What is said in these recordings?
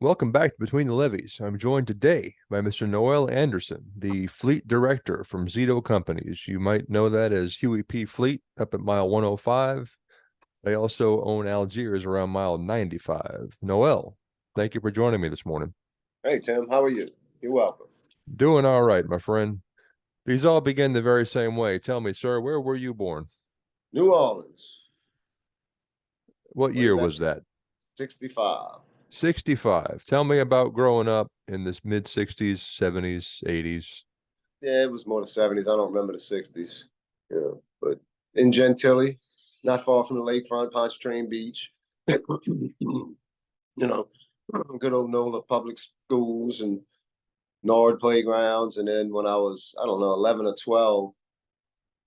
Welcome back to Between the Levees. I'm joined today by Mr. Noel Anderson, the fleet director from Zito Companies. You might know that as Huey P Fleet up at mile 105. They also own Algiers around mile 95. Noel, thank you for joining me this morning. Hey, Tim, how are you? You're welcome. Doing all right, my friend. These all begin the very same way. Tell me, sir, where were you born? New Orleans, What way year back was that? 65. 65. Tell me about growing up in this mid 60s, 70s, 80s. Yeah, it was more the 70s. I don't remember the 60s. But in Gentilly, not far from the lakefront, Pontchartrain Beach. you know, good old NOLA public schools and Nord playgrounds. And then when I was, I don't know, 11 or 12,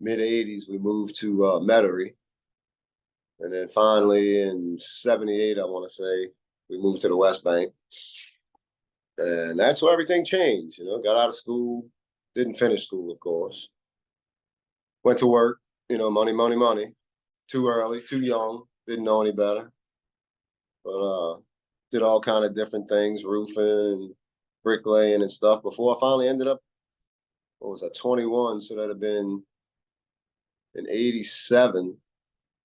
mid 80s, we moved to Metairie. And then finally in 78, I want to say, we moved to the West Bank. And that's where everything changed. Got out of school, didn't finish school, of course. Went to work, money, money, money. Too early, too young, didn't know any better. But did all kind of different things, roofing and bricklaying and stuff before I finally ended up, what was that, 21? So that'd have been in 87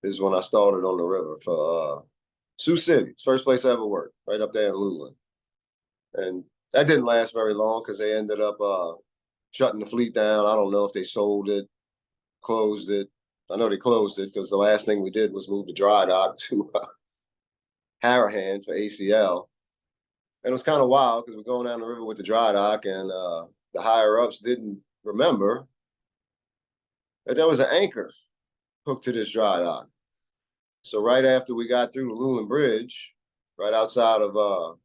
is when I started on the river for Sioux City. It's the first place I ever worked, right up there in Luling. And that didn't last very long because they ended up shutting the fleet down. I don't know if they sold it, closed it. I know they closed it because the last thing we did was move the dry dock to Harahan for ACL. And it was kind of wild because we're going down the river with the dry dock, and the higher ups didn't remember that there was an anchor hooked to this dry dock. So right after we got through the Luling Bridge, right outside of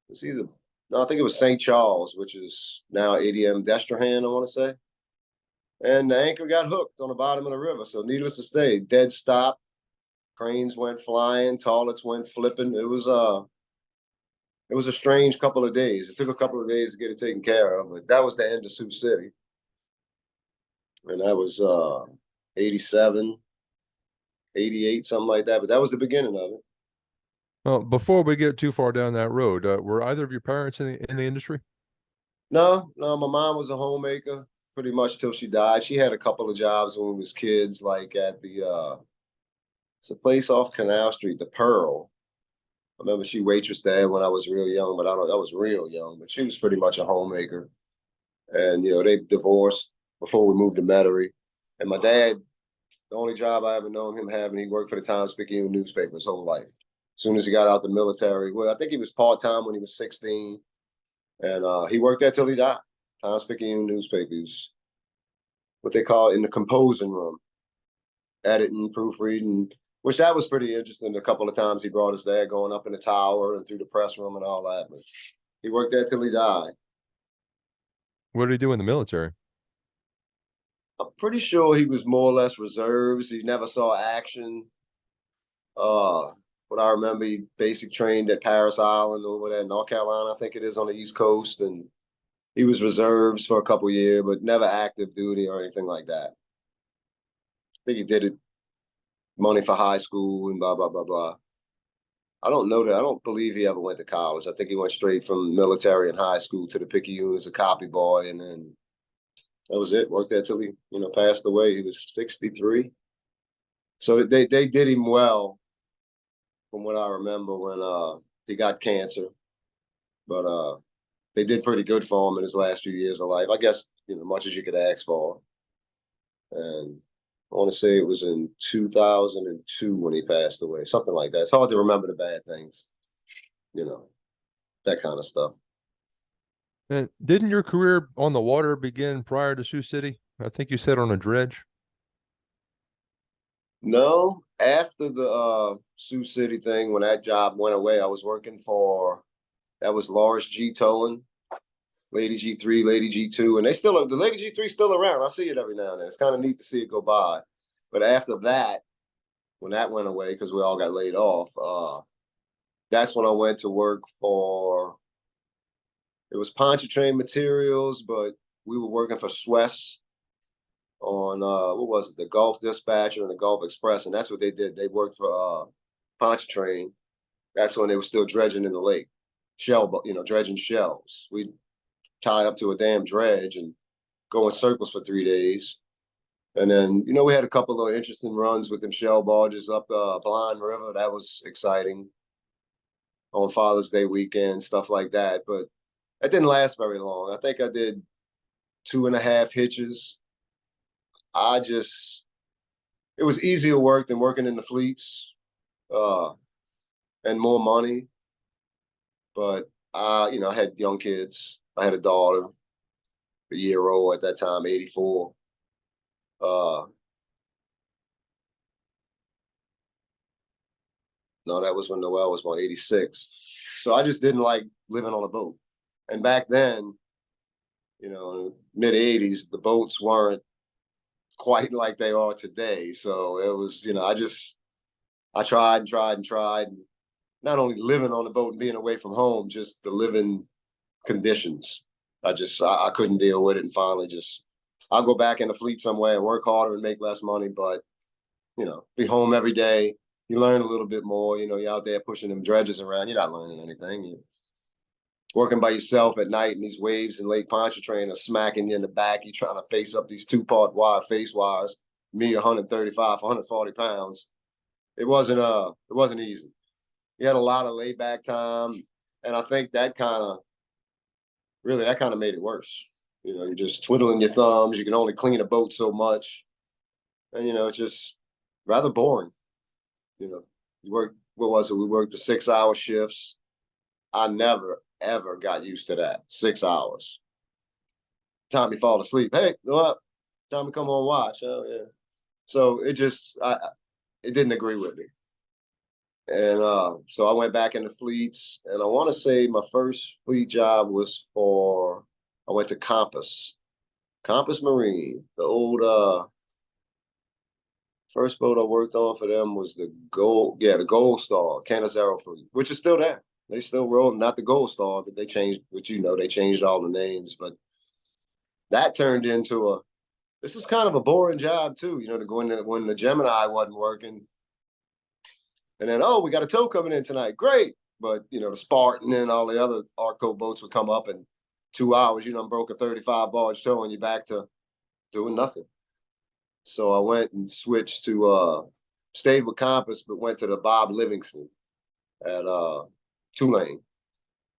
it's either, no, I think it was St. Charles, which is now ADM Destrehan, I want to say. And the anchor got hooked on the bottom of the river. So needless to say, dead stop. Cranes went flying, toilets went flipping. It was a strange couple of days. It took a couple of days to get it taken care of, but that was the end of Sioux City. And that was 87, 88, something like that. But that was the beginning of it. Well, before we get too far down that road, were either of your parents in the industry? No, my mom was a homemaker pretty much till she died. She had a couple of jobs when we was kids, like at the it's a place off Canal Street, the Pearl. I remember she waitressed there when I was real young, but I was real young, but she was pretty much a homemaker. And they divorced before we moved to Metairie. And my dad, the only job I ever known him having, he worked for the Times-Picayune newspaper his whole life. As soon as he got out the military, well, I think he was part-time when he was 16. And he worked there till he died. Times-Picayune newspapers, what they call in the composing room, editing, proofreading, which that was pretty interesting. A couple of times he brought us there, going up in the tower and through the press room and all that. But he worked there till he died. What did he do in the military? I'm pretty sure he was more or less reserves. He never saw action. What I remember, he basic trained at Paris Island over there in North Carolina, I think it is, on the East Coast. And he was reserves for a couple of years, but never active duty or anything like that. I think he did it money for high school and blah, blah, blah, blah. I don't know that. I don't believe he ever went to college. I think he went straight from military and high school to the Picayune as a copy boy. And then that was it. Worked there till he, passed away. He was 63. So they did him well from what I remember when he got cancer. But they did pretty good for him in his last few years of life. I guess, much as you could ask for. And I want to say it was in 2002 when he passed away, something like that. It's hard to remember the bad things, that kind of stuff. And didn't your career on the water begin prior to Sioux City? I think you said on a dredge. No, after the Sioux City thing, when that job went away, I was working for, that was Loris G. Towing, Lady G3, Lady G2, and the Lady G3 still around. I see it every now and then. It's kind of neat to see it go by. But after that, when that went away, because we all got laid off, that's when I went to work for, it was Pontchartrain Materials, but we were working for Suez on, what was it, the Gulf Dispatcher and the Gulf Express, and that's what they did. They worked for Pontchartrain. That's when they were still dredging in the lake. dredging shells. We'd tie up to a damn dredge and go in circles for 3 days. And then, we had a couple of interesting runs with them shell barges up Blind River. That was exciting on Father's Day weekend, stuff like that. But that didn't last very long. I think I did 2.5 hitches. It was easier work than working in the fleets, and more money. But I had young kids. I had a daughter, a year old at that time, 84. No, that was when Noel was born, 86. So I just didn't like living on a boat. And back then, mid 80s, the boats weren't quite like they are today. So it was, I tried and tried and tried. Not only living on the boat and being away from home, just the living conditions. I couldn't deal with it. And finally I'll go back in the fleet somewhere and work harder and make less money, but, be home every day. You learn a little bit more, you're out there pushing them dredges around. You're not learning anything. You're working by yourself at night, and these waves in Lake Pontchartrain are smacking you in the back. You're trying to face up these 2-part wire face wires, me 135, 140 pounds. It wasn't easy. You had a lot of laid back time. And I think that kind of made it worse. You're just twiddling your thumbs. You can only clean a boat so much. And, it's just rather boring. You work, what was it? We worked the 6-hour shifts. I never, ever got used to that. 6 hours. Time you fall asleep. Hey, go up. Time to come on watch. Oh, yeah. So it didn't agree with me. And so I went back into fleets, and I want to say my first fleet job was I went to Compass Marine, the old first boat I worked on for them was the Gold Star, Canizaro fleet, which is still there. They still roll, not the Gold Star, but they changed, they changed all the names. But that turned into this is kind of a boring job too, to go in when the Gemini wasn't working. And then, we got a tow coming in tonight. Great. But, the Spartan and all the other Arco boats would come up in 2 hours, broke a 35 barge tow and you're back to doing nothing. So I went and switched to stayed with Compass, but went to the Bob Livingston at Tulane,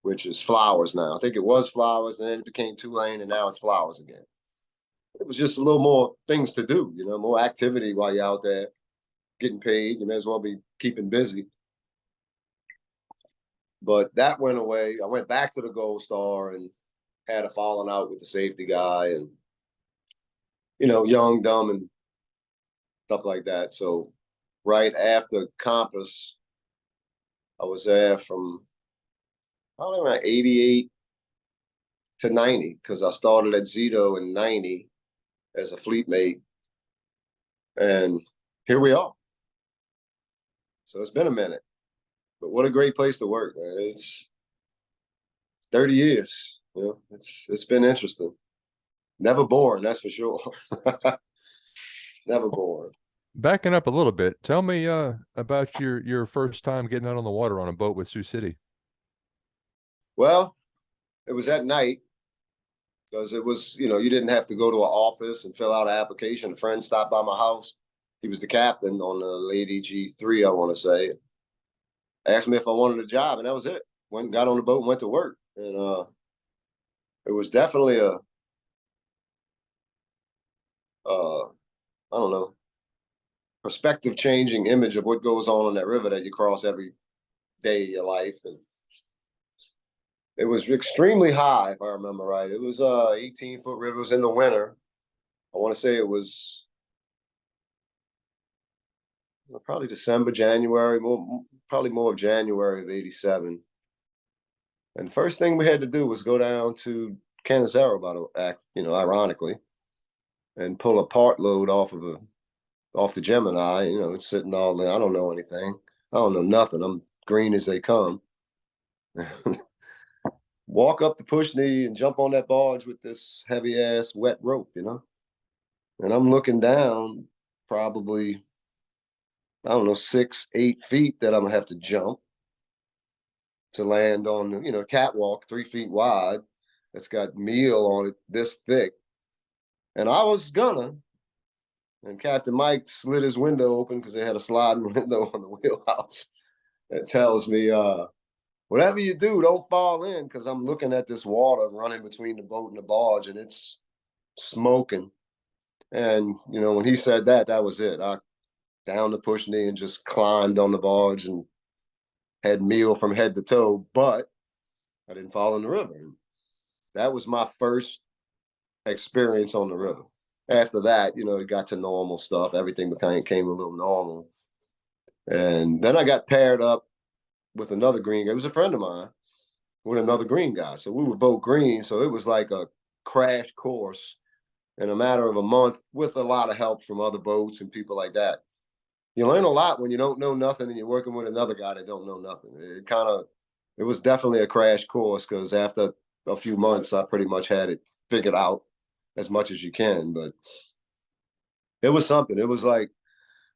which is Flowers now. I think it was Flowers, and then it became Tulane, and now it's Flowers again. It was just a little more things to do, more activity while you're out there getting paid. You may as well be keeping busy. But that went away. I went back to the Gold Star and had a falling out with the safety guy, and young, dumb, and stuff like that. So right after Compass, I was there from probably around 88 to 90, because I started at Zito in 90 as a fleet mate. And here we are. So it's been a minute. But what a great place to work, man. It's 30 years. It's been interesting. Never boring, that's for sure. Never boring. Backing up a little bit, tell me about your first time getting out on the water on a boat with Sioux City. Well, it was at night, because it was, you didn't have to go to an office and fill out an application. A friend stopped by my house. He was the captain on the Lady G3, I want to say. Asked me if I wanted a job, and that was it. Went and got on the boat and went to work. And it was definitely a I don't know, perspective changing image of what goes on that river that you cross every day of your life. And it was extremely high, if I remember right. It was 18-foot river. It was in the winter. I want to say it was probably December, January, probably more of January of 87. And first thing we had to do was go down to Canizaro, ironically, and pull a part load off the Gemini. It's sitting all there. I don't know anything. I don't know nothing. I'm green as they come. Walk up the push knee and jump on that barge with this heavy ass wet rope, And I'm looking down probably, I don't know, 6, 8 feet that I'm gonna have to jump. to land on the, catwalk 3 feet wide. That's got meal on it this thick. And I was gonna, and Captain Mike slid his window open because they had a sliding window on the wheelhouse. That tells me, whatever you do, don't fall in, because I'm looking at this water running between the boat and the barge, and it's smoking. And when he said that, that was it. I down the push knee and just climbed on the barge and had meal from head to toe, but I didn't fall in the river. That was my first experience on the river. After that, it got to normal stuff. Everything became a little normal. And then I got paired up with another green guy. It was a friend of mine with another green guy. So we were both green. So it was like a crash course in a matter of a month with a lot of help from other boats and people like that. You learn a lot when you don't know nothing and you're working with another guy that don't know nothing. It was definitely a crash course, because after a few months, I pretty much had it figured out as much as you can. But it was something. It was like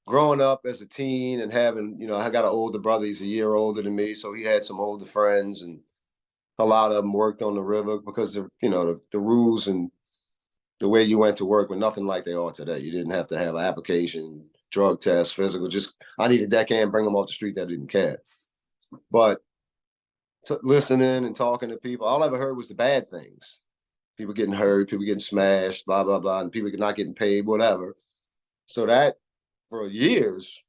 growing up as a teen and having, I got an older brother. He's a year older than me, so he had some older friends, and a lot of them worked on the river because the rules and the way you went to work were nothing like they are today. You didn't have to have an application, drug test, physical. Just I need a deckhand, bring them off the street. That didn't care. But listening and talking to people, all I ever heard was the bad things. People getting hurt, people getting smashed, blah, blah, blah, and people not getting paid, whatever. So that, for years,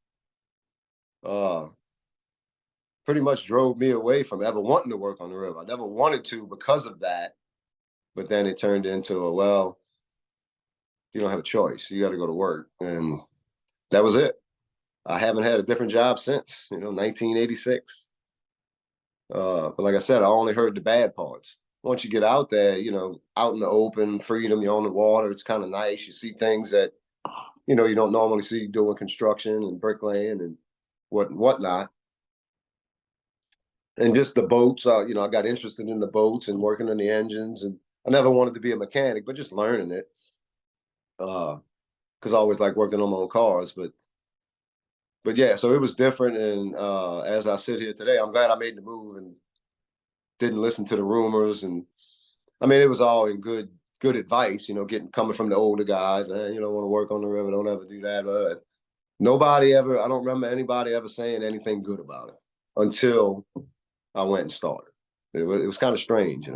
pretty much drove me away from ever wanting to work on the river. I never wanted to because of that. But then it turned into you don't have a choice. You got to go to work. And that was it. I haven't had a different job since, 1986. But like I said, I only heard the bad parts. Once you get out there, out in the open, freedom, you're on the water, it's kind of nice. You see things that, you don't normally see doing construction and bricklaying and whatnot. And just the boats, I got interested in the boats and working on the engines. And I never wanted to be a mechanic, but just learning it. Because I always like working on my own cars. But yeah, so it was different. And as I sit here today, I'm glad I made the move and didn't listen to the rumors. And I mean, it was all in good advice, coming from the older guys. You don't want to work on the river, don't ever do that. But I don't remember anybody ever saying anything good about it until I went and started. It was kind of strange,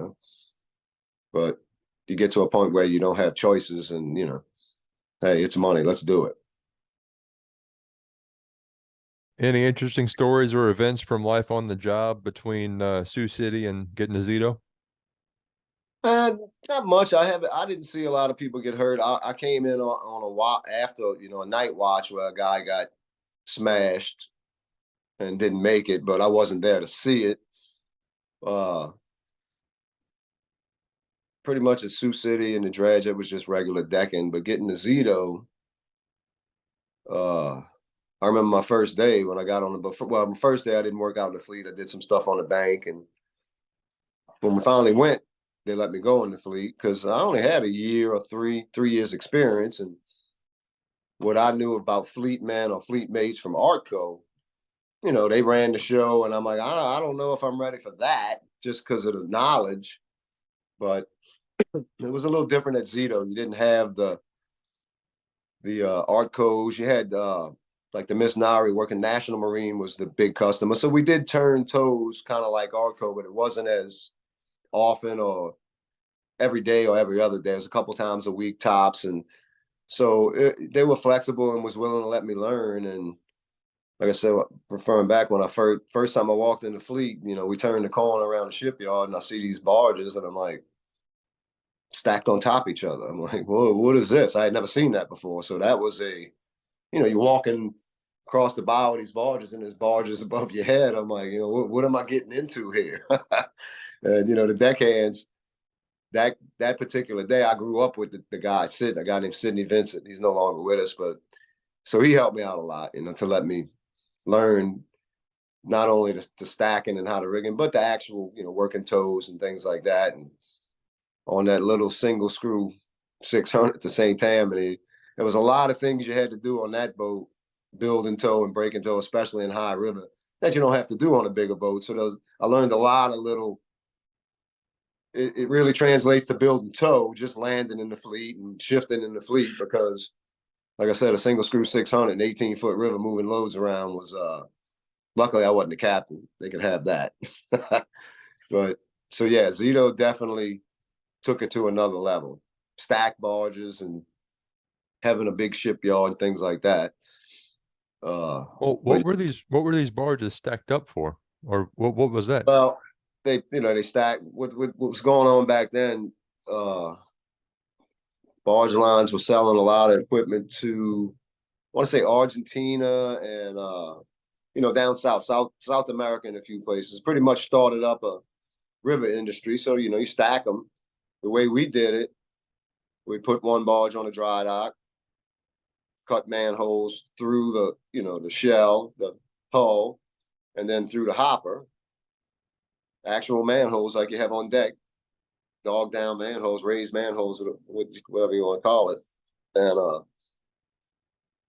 but you get to a point where you don't have choices, and hey, it's money, let's do it. Any interesting stories or events from life on the job between Sioux City and getting to Zito? Not much. I didn't see a lot of people get hurt. I came in on a watch after, a night watch where a guy got smashed and didn't make it, but I wasn't there to see it. Pretty much at Sioux City and the dredge, it was just regular decking. But getting to Zito, I remember my first day when I got on the boat. Well, my first day I didn't work out in the fleet. I did some stuff on the bank, and when we finally went, they let me go in the fleet because I only had a year or 3 years experience. And what I knew about fleet men or fleet mates from Artco, they ran the show, and I'm like, I don't know if I'm ready for that just because of the knowledge. But it was a little different at Zito. You didn't have the Artcos. You had like the Miss Nari working National Marine was the big customer. So we did turn toes kind of like Artco, but it wasn't as often or every day or every other day. It was a couple times a week tops. And so they were flexible and was willing to let me learn. And like I said, referring back when I first time I walked in the fleet, we turned the corner around the shipyard and I see these barges and I'm like, stacked on top of each other. I'm like, whoa, what is this? I had never seen that before. So that was you're walking across the bow of these barges and there's barges above your head. I'm like, what am I getting into here? And, the deckhands, that particular day, I grew up with the guy, a guy named Sidney Vincent. He's no longer with us, but so he helped me out a lot, to let me learn not only the stacking and how to rigging, but the actual, working toes and things like that. And on that little single screw 600 at the St. Tammany, there was a lot of things you had to do on that boat, build and tow and break and tow, especially in high river. that you don't have to do on a bigger boat. So I learned a lot of little. It really translates to build and tow, just landing in the fleet and shifting in the fleet because, like I said, a single screw 600 and 18-foot river moving loads around was luckily I wasn't the captain. They could have that. But so yeah, Zito definitely took it to another level. Stack barges and having a big shipyard and things like that. Well, what were these barges stacked up for? Or what was that? Well, they stacked what was going on back then. Barge lines were selling a lot of equipment to, I want to say Argentina and down South America in a few places. Pretty much started up a river industry. So you stack them. The way we did it, we put one barge on a dry dock, cut manholes through the shell, the hull, and then through the hopper. Actual manholes like you have on deck, dog down manholes, raised manholes, whatever you want to call it, and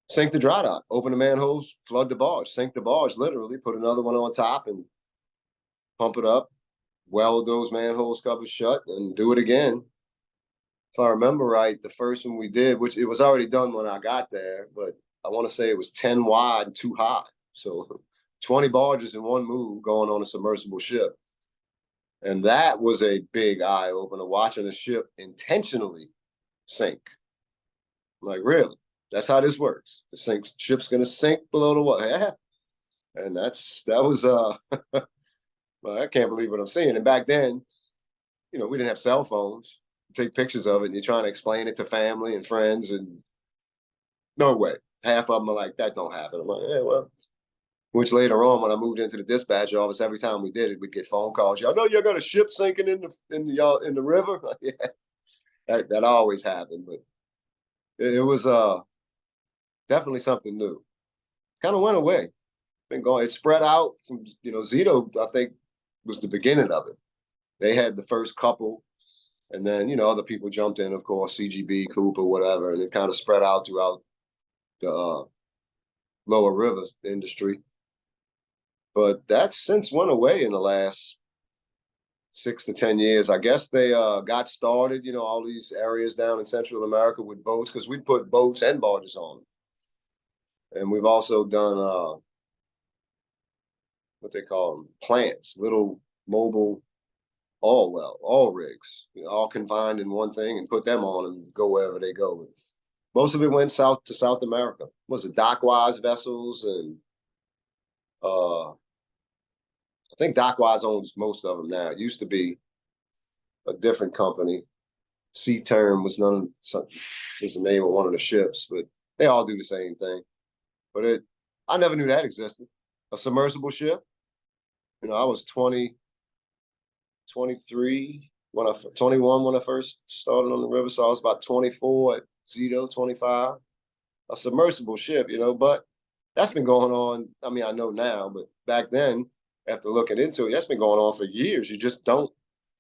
sink the dry dock, open the manholes, flood the barge, sink the barge, literally put another one on top and pump it up, weld those manholes covers shut, and do it again. If I remember right, the first one we did, which it was already done when I got there, but I want to say it was 10 wide and 2 high. So 20 barges in one move going on a submersible ship. And that was a big eye opener, watching a ship intentionally sink. Like, really? That's how this works. The ship's gonna sink below the water. Yeah. And that was well, I can't believe what I'm seeing. And back then, we didn't have cell phones. You take pictures of it and you're trying to explain it to family and friends, and no way. Half of them are like, that don't happen. I'm like, yeah, well. Which later on, when I moved into the dispatch office, every time we did it, we'd get phone calls. Y'all know you got a ship sinking in the river. Yeah, that always happened, but it was definitely something new. Kind of went away. Been going. It spread out. From, Zito, I think, was the beginning of it. They had the first couple, and then other people jumped in, of course, CGB, Cooper, whatever, and it kind of spread out throughout the lower river industry. But that's since went away in the last 6 to 10 years. I guess they got started, all these areas down in Central America with boats, because we put boats and barges on. And we've also done what they call them, plants, little mobile all rigs, all confined in one thing, and put them on and go wherever they go. Most of it went south to South America. Was it dockwise vessels and I think Dockwise owns most of them now. It used to be a different company. Sea Term was the name of one of the ships, but they all do the same thing. But I never knew that existed. A submersible ship. I was 23 21 when I first started on the river, so I was about 24 at Zito, 25. A submersible ship, but that's been going on. I mean, I know now, but back then, after looking into it, that's been going on for years. You just don't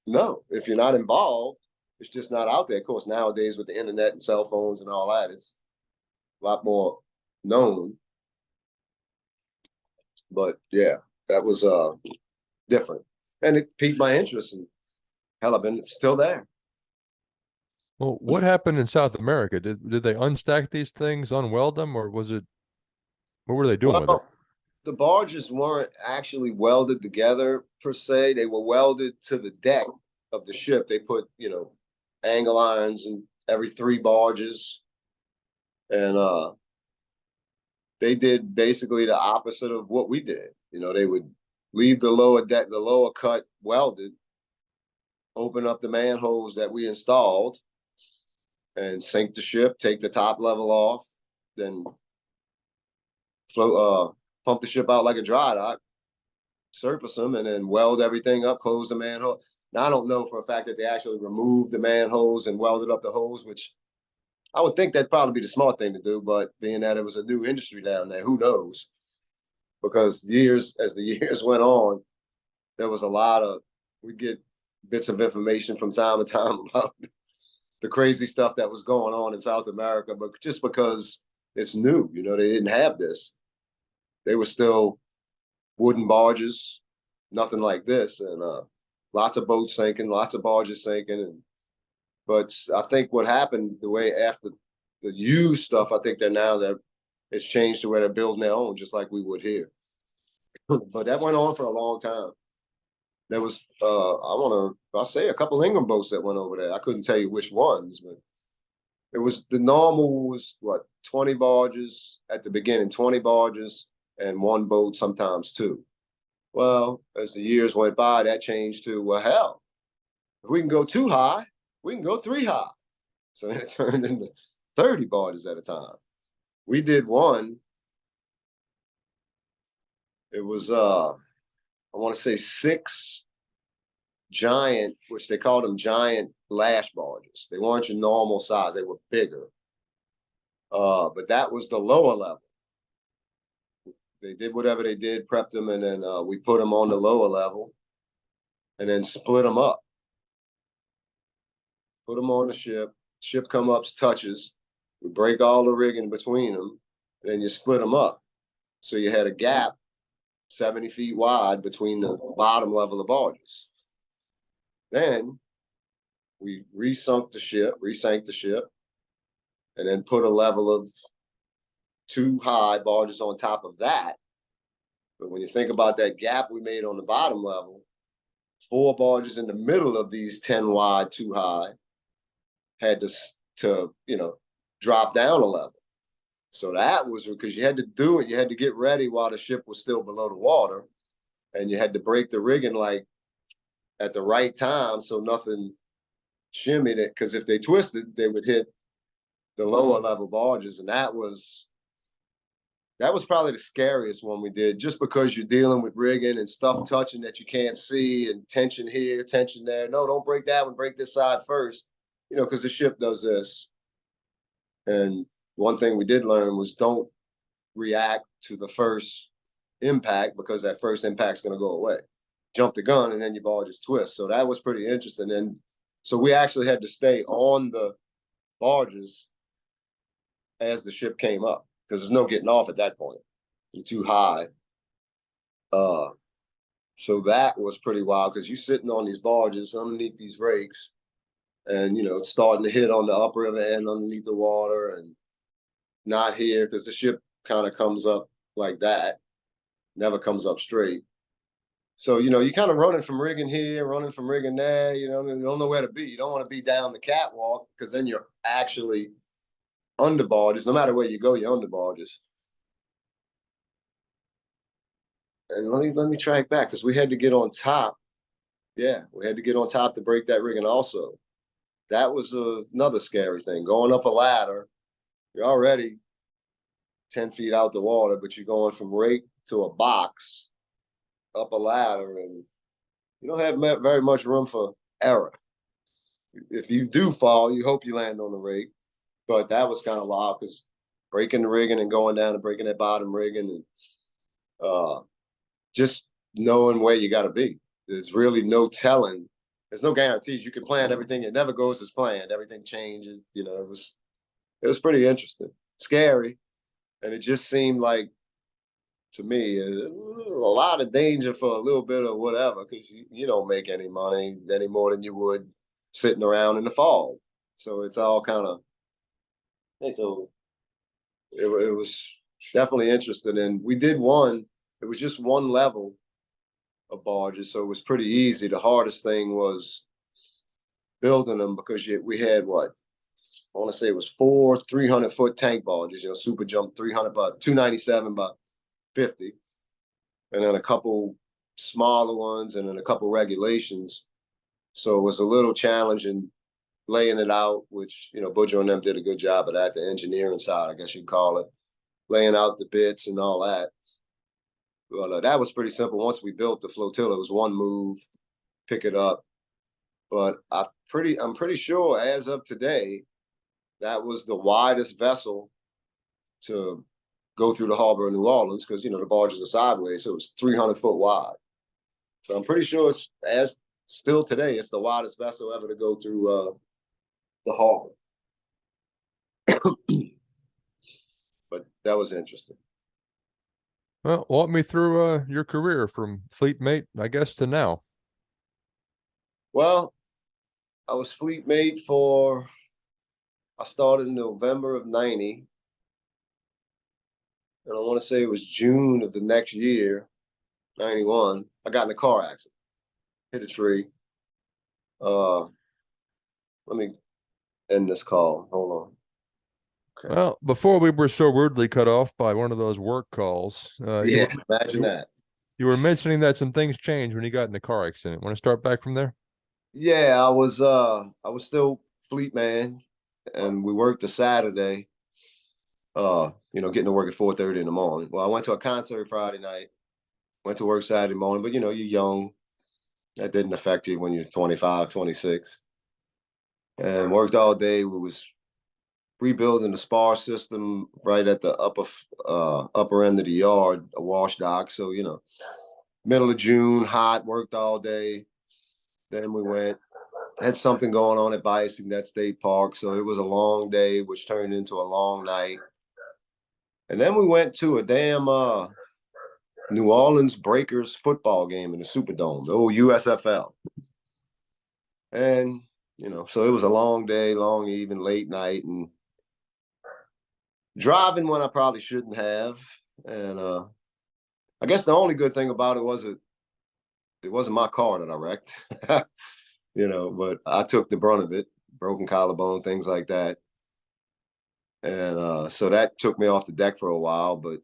know. If you're not involved, it's just not out there. Of course, nowadays with the internet and cell phones and all that, it's a lot more known. But yeah, that was different. And it piqued my interest, and hell, I've been still there. Well, what happened in South America? Did they unstack these things, unweld them, or was it, what were they doing with it? The barges weren't actually welded together per se. They were welded to the deck of the ship. They put, angle irons in every 3 barges. And they did basically the opposite of what we did. They would leave the lower deck, the lower cut welded, open up the manholes that we installed, and sink the ship, take the top level off, then pump the ship out like a dry dock, surface them, and then weld everything up, close the manhole. Now, I don't know for a fact that they actually removed the manholes and welded up the holes, which I would think that'd probably be the smart thing to do, but being that it was a new industry down there, who knows? Because as the years went on, there was a lot of, we get bits of information from time to time about the crazy stuff that was going on in South America, but just because it's new, they didn't have this. They were still wooden barges, nothing like this, and lots of boats sinking, lots of barges sinking, but I think what happened the way after the used stuff, I think that it's changed to where they're building their own, just like we would here. But that went on for a long time. There was I'll say a couple Ingram boats that went over there. I couldn't tell you which ones, but it was the normal was what 20 barges at the beginning, 20 barges and one boat, sometimes two. Well, as the years went by, that changed to, well, hell, if we can go 2 high, we can go 3 high. So it turned into 30 barges at a time. We did one. It was I want to say 6 giant, which they called them giant lash barges. They weren't your normal size, they were bigger. But that was the lower level. They did whatever they did, prepped them, and then we put them on the lower level and then split them up. Put them on the ship. Ship come up, touches. We break all the rigging between them, and then you split them up. So you had a gap 70 feet wide between the bottom level of barges. Then we resank the ship, and then put a level of 2 high barges on top of that. But when you think about that gap we made on the bottom level, 4 barges in the middle of these 10 wide, 2 high had to drop down a level. So that was because you had to do it. You had to get ready while the ship was still below the water, and you had to break the rigging like at the right time so nothing shimmied it. Because if they twisted, they would hit the lower level barges, and that was probably the scariest one we did, just because you're dealing with rigging and stuff touching that you can't see, and tension here, tension there. No, don't break that one. Break this side first, because the ship does this. And one thing we did learn was don't react to the first impact, because that first impact's going to go away. Jump the gun, and then your barges twist. So that was pretty interesting. And so we actually had to stay on the barges as the ship came up, because there's no getting off at that point. You're too high. So that was pretty wild, because you're sitting on these barges underneath these rakes, and it's starting to hit on the upriver end underneath the water, and not here, because the ship kind of comes up like that, never comes up straight. So you're kind of running from rigging here, running from rigging there. You don't know where to be. You don't want to be down the catwalk, because then you're actually under barges. No matter where you go, you're under barges. And let me track back, because we had to get on top. Yeah, we had to get on top to break that rigging also. That was another scary thing. Going up a ladder, you're already 10 feet out the water, but you're going from rake to a box up a ladder, and you don't have very much room for error. If you do fall, you hope you land on the rake. But that was kind of wild, because breaking the rigging and going down and breaking that bottom rigging, and just knowing where you got to be. There's really no telling. There's no guarantees. You can plan everything. It never goes as planned. Everything changes. It was pretty interesting, scary, and it just seemed like, to me, a lot of danger for a little bit of whatever, because you don't make any money any more than you would sitting around in the fall. So it's all kind of, it was definitely interesting. And we did one, it was just one level of barges, so it was pretty easy. The hardest thing was building them, because we had what, I want to say it was 4 300-foot tank barges, super jump 300 by 297 by 50, and then a couple smaller ones, and then a couple regulations. So it was a little challenging laying it out, which Budger and them did a good job of that, the engineering side, I guess you'd call it, laying out the bits and all that. Well, that was pretty simple. Once we built the flotilla, it was one move, pick it up. But I'm pretty sure as of today, that was the widest vessel to go through the harbor of New Orleans, because the barges are sideways, so it was 300-foot wide. So I'm pretty sure still today, it's the widest vessel ever to go through the harbor. But that was interesting. Well, walk me through your career from fleet mate, I guess, to now. Well, I was fleet mate I started in November of 90, and I want to say it was June of the next year, 91. I got in a car accident, hit a tree. Uh, Let me end this call. Hold on. Okay. Well, before we were so rudely cut off by one of those work calls, Yeah, imagine you that. you were mentioning that some things changed when you got in a car accident. Want to start back from there? Yeah, I was still fleet man, and we worked a Saturday. Getting to work at 4:30 in the morning. Well, I went to a concert Friday night, went to work Saturday morning, but you're young. That didn't affect you when you're 25, 26. And worked all day. We was rebuilding the spar system right at the upper end of the yard, a wash dock. So, middle of June, hot, worked all day. Then we had something going on at Bicyclet State Park. So it was a long day, which turned into a long night. And then we went to a damn New Orleans Breakers football game in the Superdome, the old USFL. And, so it was a long day, long even, late night, and driving when I probably shouldn't have. And I guess the only good thing about it was it wasn't my car that I wrecked, but I took the brunt of it, broken collarbone, things like that. And so that took me off the deck for a while. But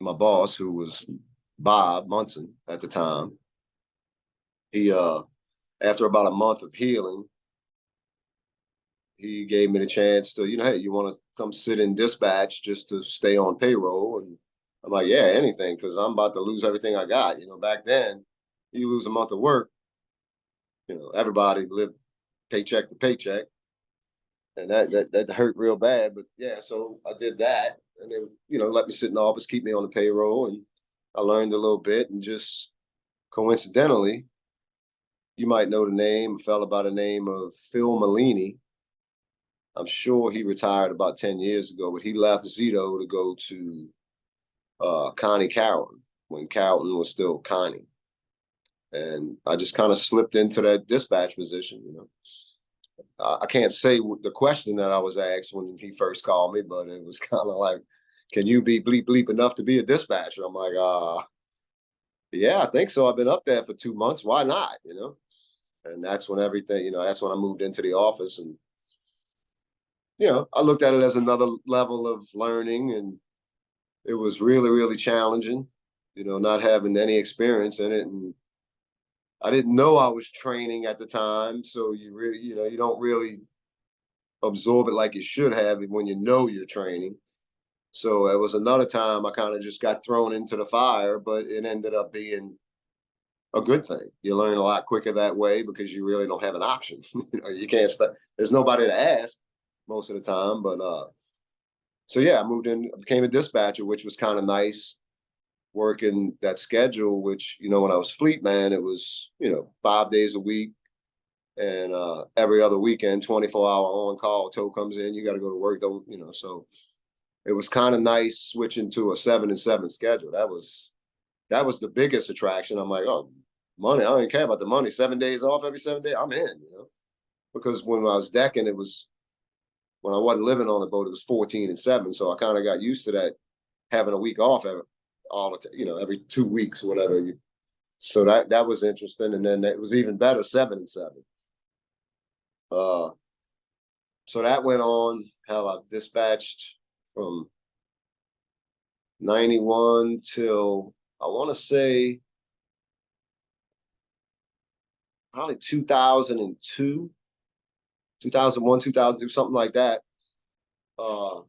my boss, who was Bob Munson at the time, he after about a month of healing, he gave me the chance to, hey, you want to come sit in dispatch just to stay on payroll? And I'm like, yeah, anything, because I'm about to lose everything I got. Back then, you lose a month of work, everybody lived paycheck to paycheck, and that hurt real bad. But yeah, so I did that, and then let me sit in the office, keep me on the payroll, and I learned a little bit, and just coincidentally, you might know the name, a fella by the name of Phil Malini. I'm sure he retired about 10 years ago, but he left Zito to go to Connie Carrollton when Carrollton was still Connie. And I just kind of slipped into that dispatch position. I can't say the question that I was asked when he first called me, but it was kind of like, can you be bleep bleep enough to be a dispatcher? I'm like, yeah, I think so. I've been up there for 2 months. Why not? And that's when everything, that's when I moved into the office. And I looked at it as another level of learning, and it was really, really challenging, not having any experience in it. And I didn't know I was training at the time. So you really, you don't really absorb it like you should have when you're training. So it was another time I kind of just got thrown into the fire, but it ended up being a good thing. You learn a lot quicker that way because you really don't have an option. You can't there's nobody to ask most of the time. But so yeah, I moved in, became a dispatcher, which was kind of nice, working that schedule, which, when I was fleet man, it was, 5 days a week, and every other weekend, 24-hour on call. Tow comes in, you got to go to work. Don't, so it was kind of nice switching to a 7-7 schedule. That was the biggest attraction. I'm like, oh, money, I don't even care about the money. 7 days off every 7 days, I'm in, because when I was decking, it was, when I wasn't living on the boat, it was 14-7. So I kind of got used to that, having a week off every 2 weeks or whatever. So that was interesting. And then it was even better, 7-7. So that went on. Hell, I dispatched from 91 till, I want to say, probably 2002, 2001, 2002, something like that. I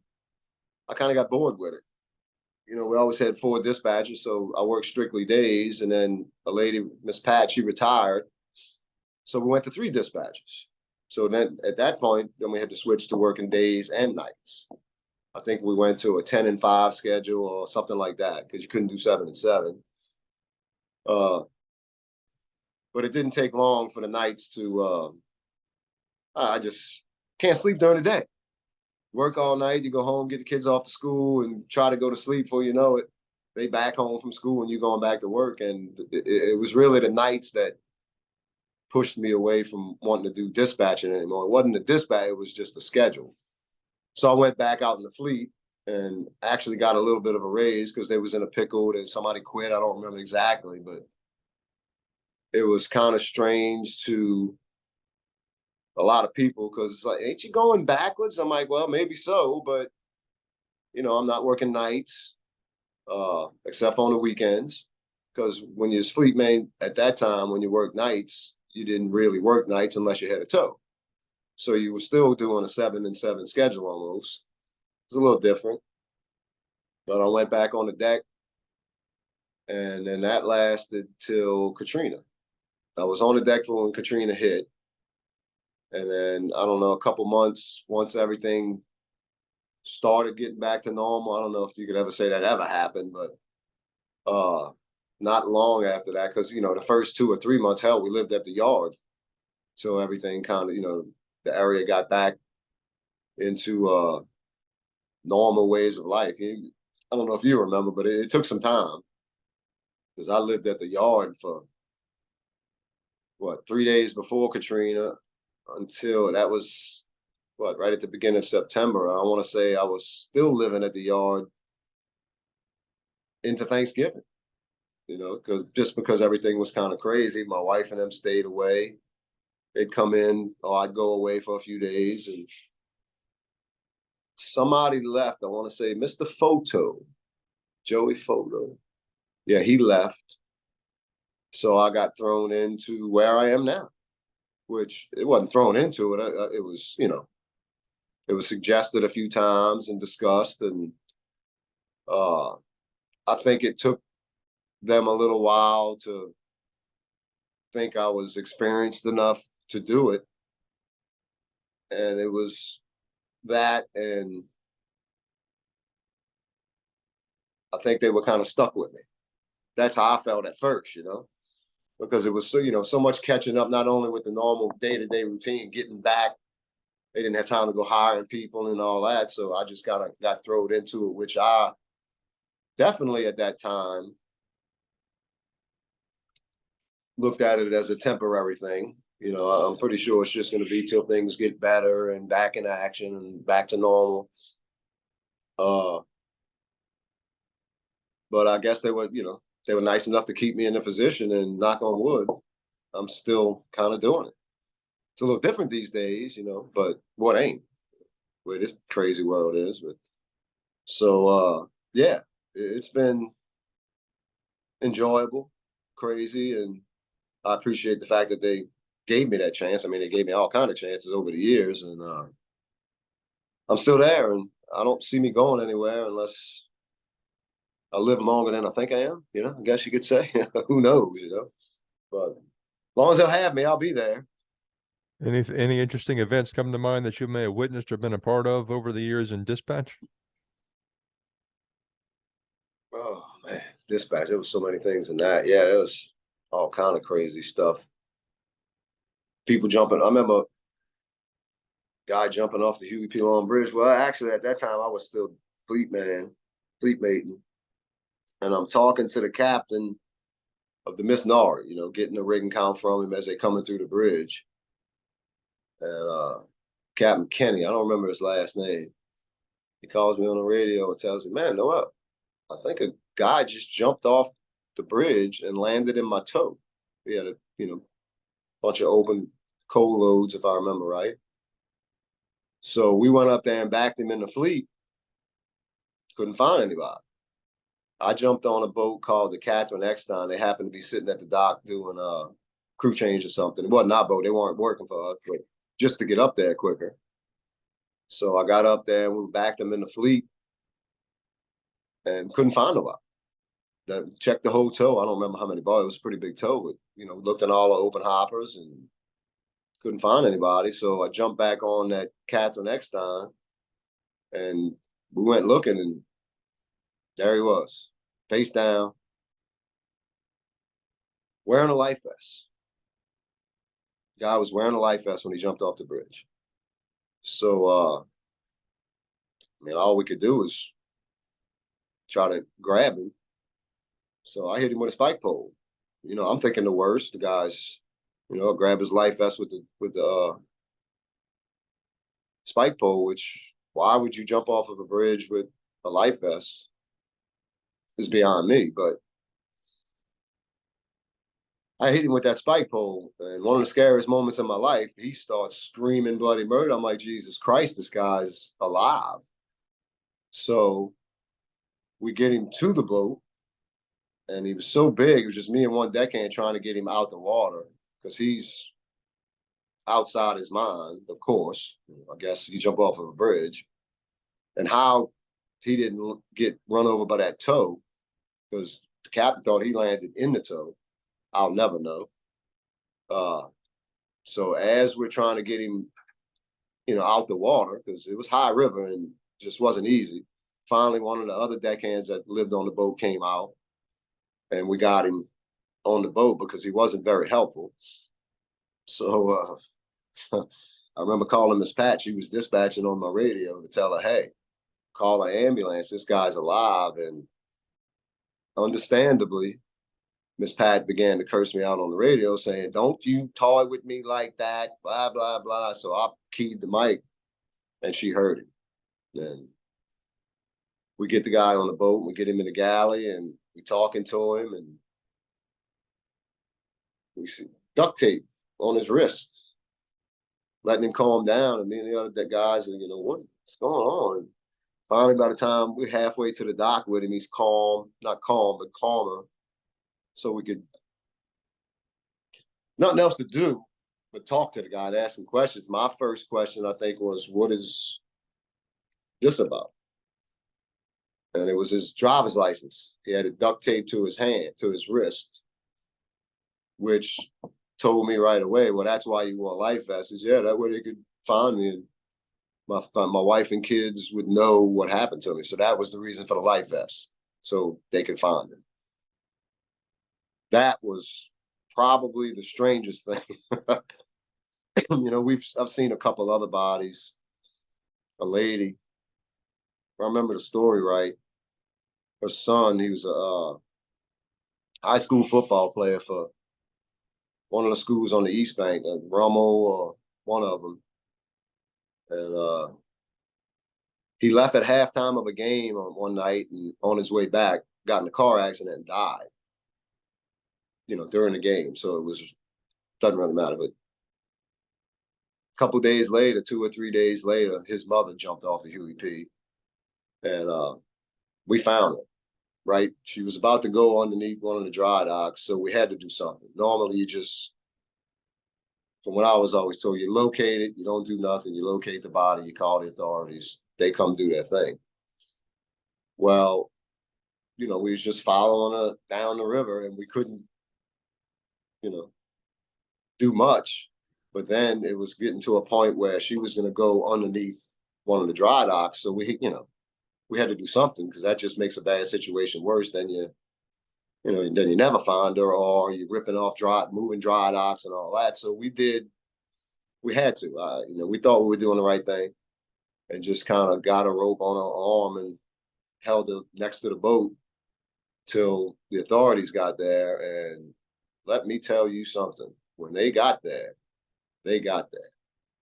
kind of got bored with it. We always had 4 dispatchers, so I worked strictly days. And then a lady, Miss Pat, she retired. So we went to 3 dispatchers. So then at that point, then we had to switch to working days and nights. I think we went to a 10-5 schedule or something like that, because you couldn't do 7-7. But it didn't take long for the nights to, I just can't sleep during the day. Work all night, you go home, get the kids off to school, and try to go to sleep before you know it. they back home from school and you going back to work. And it was really the nights that pushed me away from wanting to do dispatching anymore. It wasn't the dispatch, it was just the schedule. So I went back out in the fleet and actually got a little bit of a raise because they was in a pickle and somebody quit. I don't remember exactly, but it was kind of strange to a lot of people because it's like, ain't you going backwards? I'm like, well, maybe so, but you know, I'm not working nights, except on the weekends. Because when you're fleet man at that time, when you work nights, you didn't really work nights unless you had a tow. So you were still doing a 7 and 7 schedule almost. It's a little different. But I went back on the deck, and then that lasted till Katrina. I was on the deck for when Katrina hit. And then, I don't know, a couple months, once everything started getting back to normal, I don't know if you could ever say that ever happened, but not long after that, because, you know, the first 2 or 3 months, hell, we lived at the yard. So everything kind of, you know, the area got back into normal ways of life. I don't know if you remember, but it took some time because I lived at the yard for what 3 days before Katrina until that was what right at the beginning of September. I want to say I was still living at the yard into Thanksgiving. You know, because everything was kind of crazy. My wife and them stayed away. They'd come in, or I'd go away for a few days, and somebody left. I want to say Mr. Photo, Joey Photo. Yeah, he left. So I got thrown into where I am now, which it wasn't thrown into it. It was, you know, it was suggested a few times and discussed. And I think it took them a little while to think I was experienced enough to do it. And it was that. And I think they were kind of stuck with me. That's how I felt at first, you know, because it was so, you know, so much catching up, not only with the normal day-to-day routine, getting back. They didn't have time to go hiring people and all that. So I just got thrown into it, which I definitely at that time looked at it as a temporary thing. You know, I'm pretty sure it's just going to be till things get better and back in action and back to normal. But I guess they were, you know, they were nice enough to keep me in the position, and knock on wood, I'm still kind of doing it. It's a little different these days, you know, but what ain't where this crazy world is. But so yeah, it's been enjoyable, crazy, and I appreciate the fact that they gave me that chance. I mean, they gave me all kind of chances over the years, and I'm still there, and I don't see me going anywhere unless I live longer than I think I am. You know, I guess you could say. Who knows? You know, but as long as they'll have me, I'll be there. Any interesting events come to mind that you may have witnessed or been a part of over the years in dispatch? Oh man, dispatch. There was so many things in that. Yeah, there was all kind of crazy stuff. People jumping. I remember a guy jumping off the Huey P Bridge. Well, actually, at that time, I was still fleet man, fleet mating, and I'm talking to the captain of the Miss Nard, you know, getting the rigging count from him as they coming through the bridge. And Captain Kenny, I don't remember his last name. He calls me on the radio and tells me, "Man, Noel, I think a guy just jumped off the bridge and landed in my tow." We had a, you know, bunch of open coal loads, if I remember right. So we went up there and backed him in the fleet. Couldn't find anybody. I jumped on a boat called the Catherine Eckstein. They happened to be sitting at the dock doing a crew change or something. It wasn't our boat. They weren't working for us, but just to get up there quicker. So I got up there and we backed them in the fleet and couldn't find nobody. Checked the whole tow. I don't remember how many bars. It was a pretty big tow, but you know, looked in all the open hoppers and couldn't find anybody. So I jumped back on that Catherine Eckstein and we went looking, and there he was, face down, wearing a life vest. Guy was wearing a life vest when he jumped off the bridge. So I mean, all we could do was try to grab him, So I hit him with a spike pole. You know, I'm thinking the worst. The guy's, you know, grab his life vest with the spike pole, which why would you jump off of a bridge with a life vest is beyond me. But I hit him with that spike pole, and one of the scariest moments of my life, he starts screaming bloody murder. I'm like, Jesus Christ, this guy's alive. So we get him to the boat, and he was so big, it was just me and one deckhand trying to get him out the water because he's outside his mind, of course. I guess you jump off of a bridge. And how he didn't get run over by that tow, because the captain thought he landed in the tow, I'll never know. So as we're trying to get him, you know, out the water, because it was high river and just wasn't easy. Finally, one of the other deckhands that lived on the boat came out, and we got him on the boat because he wasn't very helpful. So I remember calling Miss Pat. She was dispatching on my radio to tell her, hey, call an ambulance. This guy's alive. And understandably, Miss Pat began to curse me out on the radio saying, don't you toy with me like that, blah, blah, blah. So I keyed the mic and she heard it. And we get the guy on the boat, and we get him in the galley, and we talking to him, and we see duct tape on his wrist, letting him calm down. And me and the other guys are, you know, what's going on? And finally, by the time we're halfway to the dock with him, he's calm, not calm, but calmer. So we could, nothing else to do but talk to the guy and ask him questions. My first question, I think, was, what is this about? And it was his driver's license. He had it duct taped to his hand, to his wrist, which told me right away, well, that's why you wore a life vest. Is, yeah, that way they could find me. And my wife and kids would know what happened to me. So that was the reason for the life vest, so they could find him. That was probably the strangest thing. You know, I've seen a couple other bodies. A lady, if I remember the story right, her son, he was a high school football player for one of the schools on the East Bank, Rummel or one of them. And he left at halftime of a game on one night, and on his way back, got in a car accident and died, you know, during the game. So it doesn't really matter. But a couple days later, 2 or 3 days later, his mother jumped off the Huey P, and we found her, right? She was about to go underneath one of the dry docks, so we had to do something. Normally, you just, from what I was always told, you locate it, you don't do nothing, you locate the body, you call the authorities, they come do their thing. Well, you know, we was just following her down the river, and we couldn't, you know, do much. But then it was getting to a point where she was going to go underneath one of the dry docks. So we, you know, we had to do something, because that just makes a bad situation worse. Then you know, then you never find her, or you're ripping off moving dry docks and all that. So we had to, you know, we thought we were doing the right thing, and just kind of got a rope on her arm and held it next to the boat till the authorities got there. And let me tell you something, when they got there,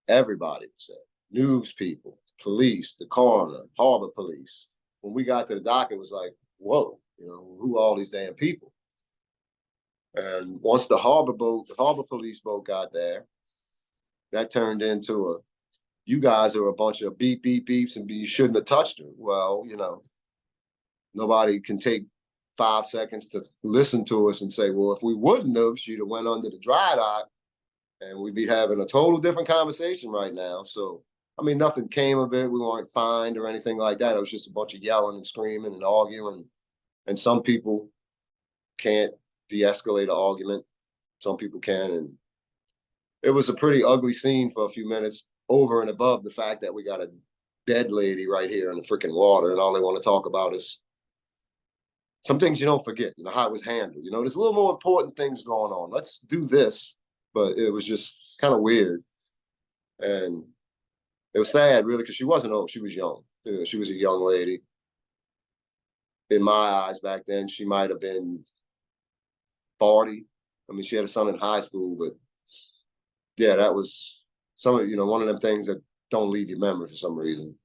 everybody was there. News people, police, the coroner, harbor police. When we got to the dock, it was like, whoa, you know, who are all these damn people? And once the harbor police boat got there, that turned into you guys are a bunch of beep, beep, beeps, and you shouldn't have touched her. Well, you know, nobody can take 5 seconds to listen to us and say, well, if we wouldn't have, she'd have went under the dry dock, and we'd be having a total different conversation right now. So, I mean, nothing came of it. We weren't fined or anything like that. It was just a bunch of yelling and screaming and arguing. And some people can't de-escalate an argument. Some people can. And it was a pretty ugly scene for a few minutes, over and above the fact that we got a dead lady right here in the freaking water, and all they want to talk about is some things you don't forget, you know, how it was handled. You know, there's a little more important things going on. Let's do this. But it was just kind of weird. And it was sad, really, because she wasn't old. She was young. You know, she was a young lady. In my eyes back then, she might have been 40. I mean, she had a son in high school, but yeah, that was some of, one of them things that don't leave your memory for some reason.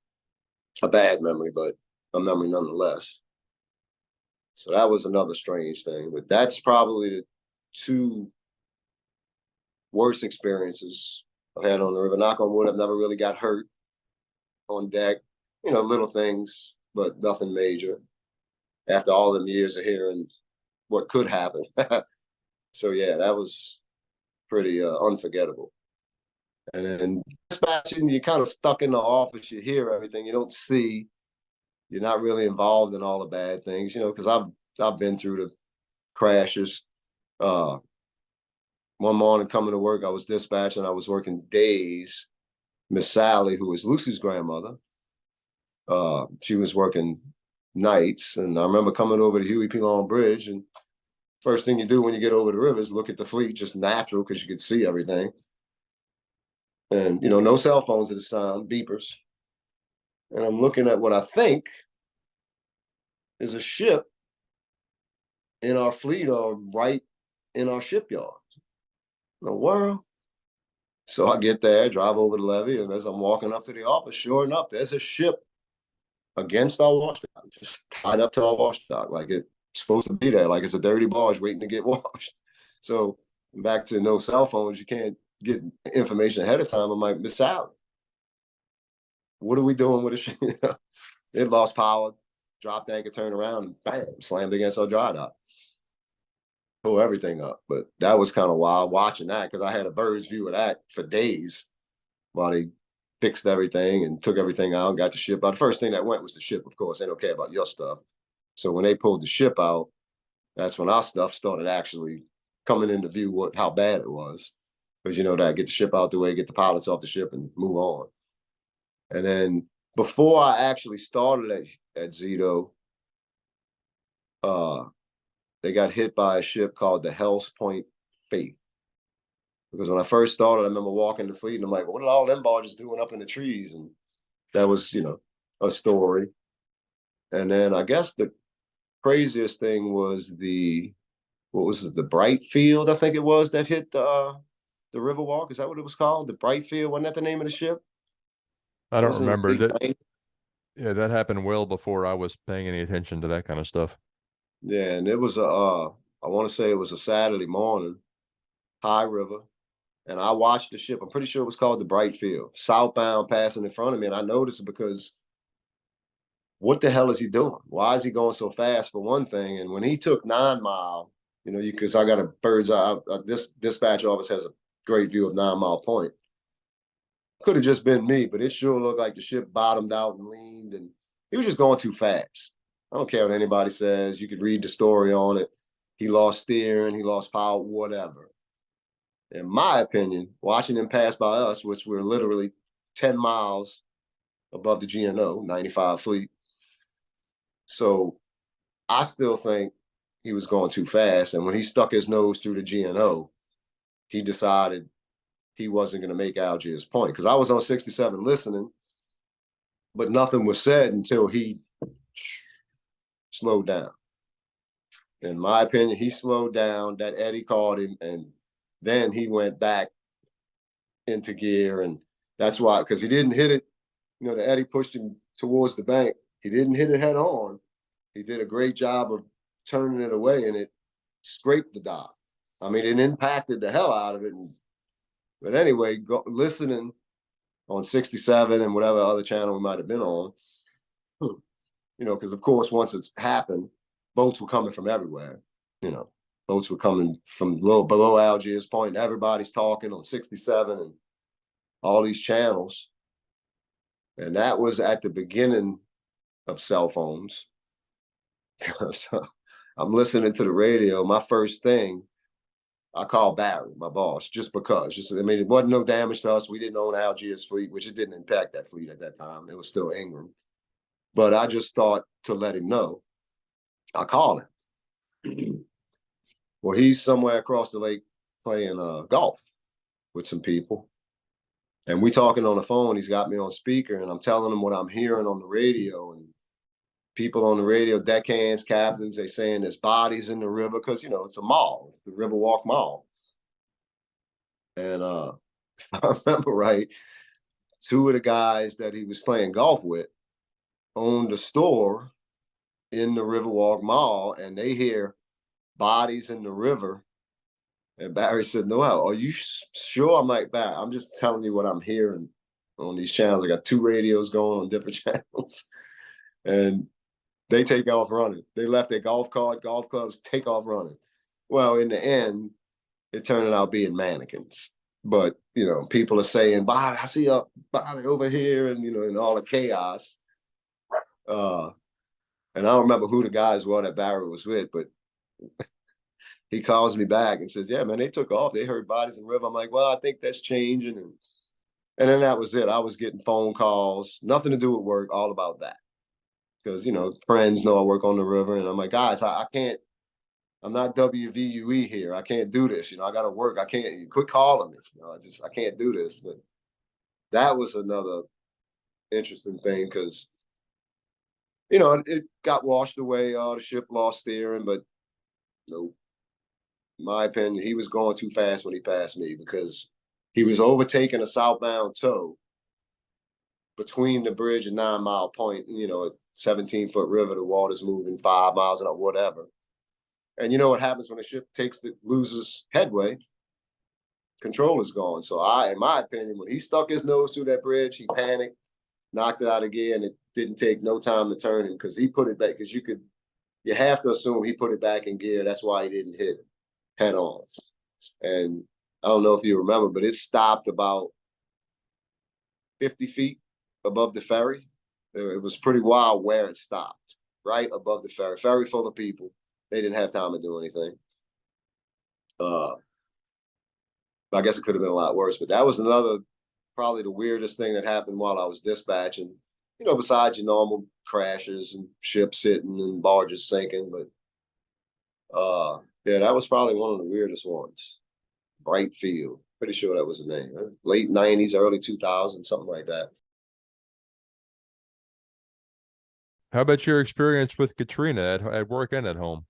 A bad memory, but a memory nonetheless. So that was another strange thing, but that's probably the two worst experiences I've had on the river. Knock on wood, I've never really got hurt on deck. Little things, but nothing major. After all them years of hearing what could happen. So yeah, that was pretty unforgettable. And then dispatching, you're kind of stuck in the office. You hear everything. You don't see. You're not really involved in all the bad things, because I've been through the crashes. One morning coming to work, I was dispatching. I was working days. Miss Sally, who was Lucy's grandmother, she was working nights. And I remember coming over to Huey P Long Bridge, and first thing you do when you get over the river is look at the fleet, just natural, because you could see everything. And, no cell phones at the time, beepers. And I'm looking at what I think is a ship in our fleet or right in our shipyard. In the world. So I get there, drive over the levee, and as I'm walking up to the office, sure enough, there's a ship against our washdock, just tied up to our washdock, like it's supposed to be there, like it's a dirty barge waiting to get washed. So back to no cell phones, you can't get information ahead of time. I might miss out. What are we doing with a ship? It lost power, dropped anchor, turned around, and bam, slammed against our dry dock. Pull everything up. But that was kind of wild watching that, because I had a bird's view of that for days while they fixed everything and took everything out and got the ship out. The first thing that went was the ship, of course. They don't care about your stuff. So when they pulled the ship out, that's when our stuff started actually coming into view how bad it was. Because that get the ship out the way, get the pilots off the ship and move on. And then before I actually started at Zito, they got hit by a ship called the Hell's Point Faith. Because when I first started, I remember walking the fleet and I'm like, what are all them barges doing up in the trees? And that was, a story. And then I guess the craziest thing was the Bright Field, I think it was, that hit the Riverwalk. Is that what it was called? The Bright Field, wasn't that the name of the ship? I don't Wasn't remember it that. Yeah, that happened well before I was paying any attention to that kind of stuff. Yeah, and it was I want to say it was a Saturday morning, high river, and I watched the ship. I'm pretty sure it was called the Bright Field, southbound, passing in front of me, and I noticed it because what the hell is he doing? Why is he going so fast, for one thing? And when he took 9 Mile, because I got a bird's eye, this dispatch office has a great view of 9 Mile Point. Could have just been me, but it sure looked like the ship bottomed out and leaned, and he was just going too fast. I don't care what anybody says. You could read the story on it. He lost steering, he lost power, whatever. In my opinion, watching him pass by us, which we're literally 10 miles above the GNO, 95 fleet. So I still think he was going too fast. And when he stuck his nose through the GNO, he decided he wasn't going to make Algiers Point. Because I was on 67 listening, but nothing was said until he slowed down. In my opinion, he slowed down. That eddy caught him, and then he went back into gear. And that's why, because he didn't hit it. The eddy pushed him towards the bank. He didn't hit it head on. He did a great job of turning it away, and it scraped the dock. I mean, it impacted the hell out of it. But anyway, listening on 67 and whatever other channel we might have been on, because of course, once it's happened, boats were coming from everywhere. Boats were coming from below Algiers Point, and everybody's talking on 67 and all these channels. And that was at the beginning of cell phones. So I'm listening to the radio. My first thing, I called Barry, my boss, just because. It wasn't no damage to us. We didn't own Algiers fleet, which it didn't impact that fleet at that time. It was still Ingram. But I just thought to let him know. I called him. Well, he's somewhere across the lake playing golf with some people. And we talking on the phone. He's got me on speaker, and I'm telling him what I'm hearing on the radio. And people on the radio, deckhands, captains, they saying there's bodies in the river because, you know, it's a mall, the Riverwalk Mall. And if I remember right, two of the guys that he was playing golf with owned a store in the Riverwalk Mall, and they hear bodies in the river. And Barry said, Noel, are you sure? I'm like, Barry, I'm just telling you what I'm hearing on these channels. I got two radios going on different channels. And they take off running. They left their golf cart, golf clubs, take off running. Well, in the end, it turned out being mannequins. But, you know, people are saying, body, I see a body over here, and, you know, in all the chaos. And I don't remember who the guys were that Barry was with, but he calls me back and says, yeah, man, they took off. They heard bodies in the river. I'm like, well, I think that's changing. And then that was it. I was getting phone calls, nothing to do with work, all about that. Because, you know, friends know I work on the river. And I'm like, guys, I can't, I'm not WVUE here. I can't do this. You know, I got to work. I can't, quit calling me. You know, I can't do this. But that was another interesting thing because, you know, it got washed away. The ship lost steering, but no, in my opinion, he was going too fast when he passed me because he was overtaking a southbound tow between the bridge and 9 Mile Point, you know, a 17-foot river, the water's moving 5 miles an hour, whatever. And you know what happens when a ship loses headway? Control is gone. So in my opinion, when he stuck his nose through that bridge, he panicked, knocked it out of gear, and it didn't take no time to turn him because he put it back. Because you have to assume he put it back in gear. That's why he didn't hit it head on. And I don't know if you remember, but it stopped about 50 feet above the ferry. It was pretty wild where it stopped, right above the ferry. Ferry full of people. They didn't have time to do anything. I guess it could have been a lot worse, but that was probably the weirdest thing that happened while I was dispatching. You know, besides your normal crashes and ships hitting and barges sinking, but yeah, that was probably one of the weirdest ones. Bright Field, pretty sure that was the name. Late 90s, early 2000s, something like that. How about your experience with Katrina at work and at home?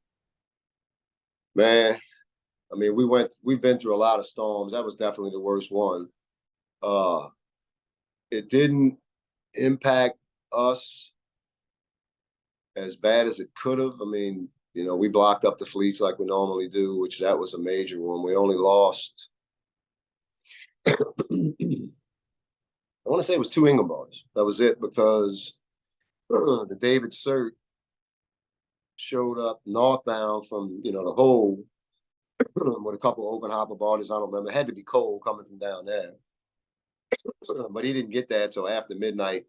Man, I mean, we've been through a lot of storms. That was definitely the worst one. It didn't impact us as bad as it could have. I mean, you know, we blocked up the fleets like we normally do, which that was a major one. We only lost, I want to say it was 2 Ingelbars. That was it because the David Cert showed up northbound from, you know, the hole with a couple open hopper bodies. I don't remember. It had to be cold coming from down there. But he didn't get that till after midnight,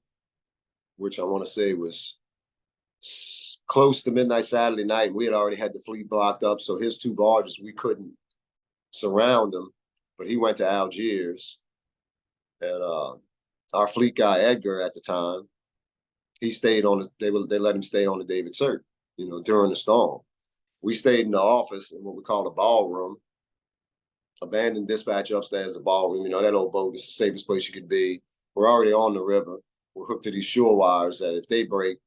which I want to say was close to midnight Saturday night. We had already had the fleet blocked up. So his 2 barges, we couldn't surround them. But he went to Algiers. And our fleet guy, Edgar, at the time, he stayed on they let him stay on the David Cert, you know, during the storm. We stayed in the office in what we call the ballroom, abandoned dispatch upstairs, the ballroom. You know, that old boat is the safest place you could be. We're already on the river. We're hooked to these shore wires that if they break,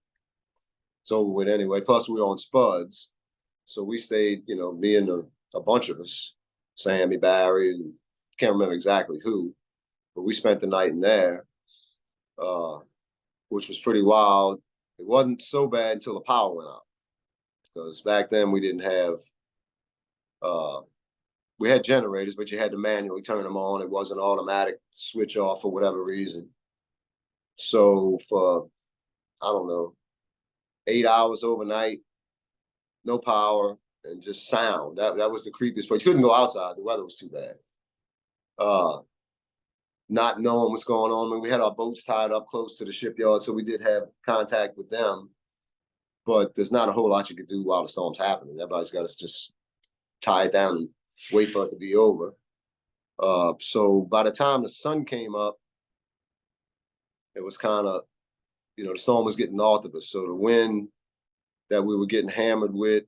it's over with anyway. Plus, we're on spuds. So we stayed, you know, me and a bunch of us, Sammy, Barry, and can't remember exactly who, but we spent the night in there, which was pretty wild. It wasn't so bad until the power went out. Because back then we didn't have, we had generators, but you had to manually turn them on. It wasn't automatic switch off for whatever reason. So for, I don't know, 8 hours overnight, no power and just sound. That was the creepiest part. You couldn't go outside. The weather was too bad. Not knowing what's going on. I mean, we had our boats tied up close to the shipyard, so we did have contact with them. But there's not a whole lot you could do while the storm's happening. Everybody's got to just tie it down and wait for it to be over. So by the time the sun came up, it was kind of, you know, the storm was getting north of us. So the wind that we were getting hammered with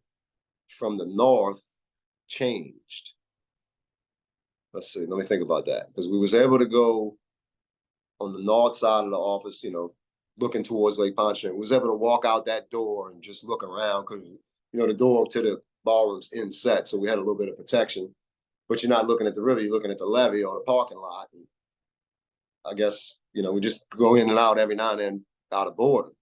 from the north changed. Let's see, let me think about that. Because we was able to go on the north side of the office, you know, looking towards Lake Pontchartrain. We was able to walk out that door and just look around because, you know, the door to the ballroom's inset, so we had a little bit of protection. But you're not looking at the river, you're looking at the levee or the parking lot. And I guess, you know, we just go in and out every now and then out of boredom.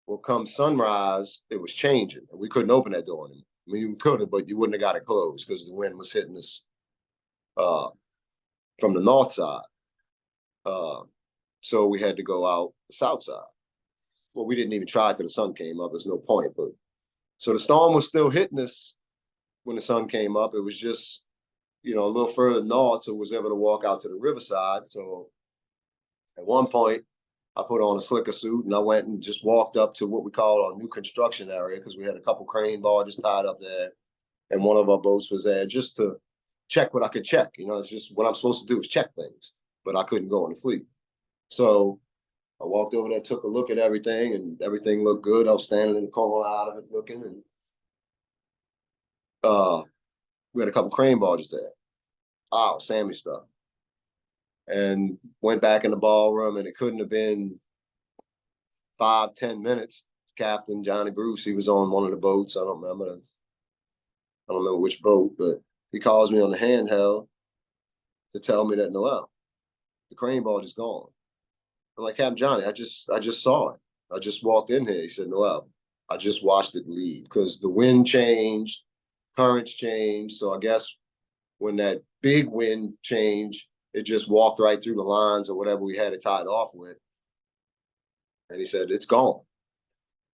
Well, come sunrise, it was changing, and we couldn't open that door anymore. I mean, you could have, but you wouldn't have got it closed because the wind was hitting us from the north side. So we had to go out the south side. Well, we didn't even try till the sun came up. There's no point. But so the storm was still hitting us when the sun came up. It was just, you know, a little further north, so was able to walk out to the riverside. So at one point, I put on a slicker suit and I went and just walked up to what we call our new construction area because we had a couple crane barges tied up there, and one of our boats was there just to check what I could check. You know, it's just what I'm supposed to do is check things, but I couldn't go in the fleet. So I walked over there, took a look at everything, and everything looked good. I was standing in the corner out of it looking, and we had a couple crane barges there. Sammy stuff. And went back in the ballroom, and it couldn't have been 5-10 minutes. Captain Johnny Bruce, he was on one of the boats. I don't remember which boat, but he calls me on the handheld to tell me that Noel, the crane barge is gone. I'm like, Captain Johnny, I just saw it. I just walked in here. He said, Noel, I just watched it leave because the wind changed, currents changed. So I guess when that big wind changed, it just walked right through the lines or whatever we had it tied off with. And he said, it's gone.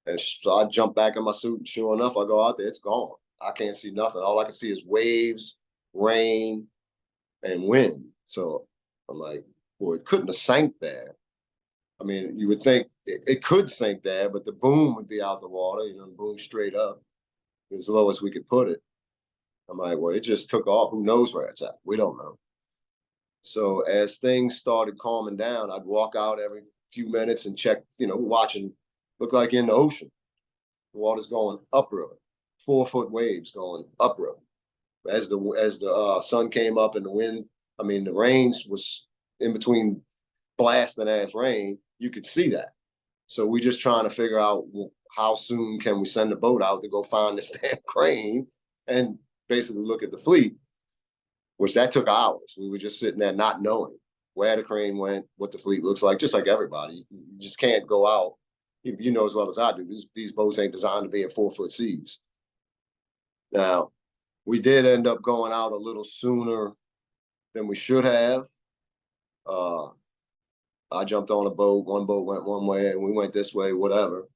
And so I jumped back in my suit, and sure enough, I go out there, it's gone. I can't see nothing. All I can see is waves, rain, and wind. So I'm like, well, it couldn't have sank there. I mean, you would think it could sink there, but the boom would be out the water, you know, the boom straight up, as low as we could put it. I'm like, well, it just took off. Who knows where it's at? We don't know. So as things started calming down, I'd walk out every few minutes and check, you know, watching, look like in the ocean. The water's going upriver, 4-foot waves going upriver. As the sun came up and the wind, I mean, the rains was in between blasting ass rain, you could see that. So we just trying to figure out how soon can we send the boat out to go find this damn crane and basically look at the fleet, which that took hours. We were just sitting there not knowing where the crane went, what the fleet looks like, just like everybody. You just can't go out. You know as well as I do, these boats ain't designed to be in 4-foot seas. Now, we did end up going out a little sooner than we should have. I jumped on a boat, one boat went one way and we went this way, whatever.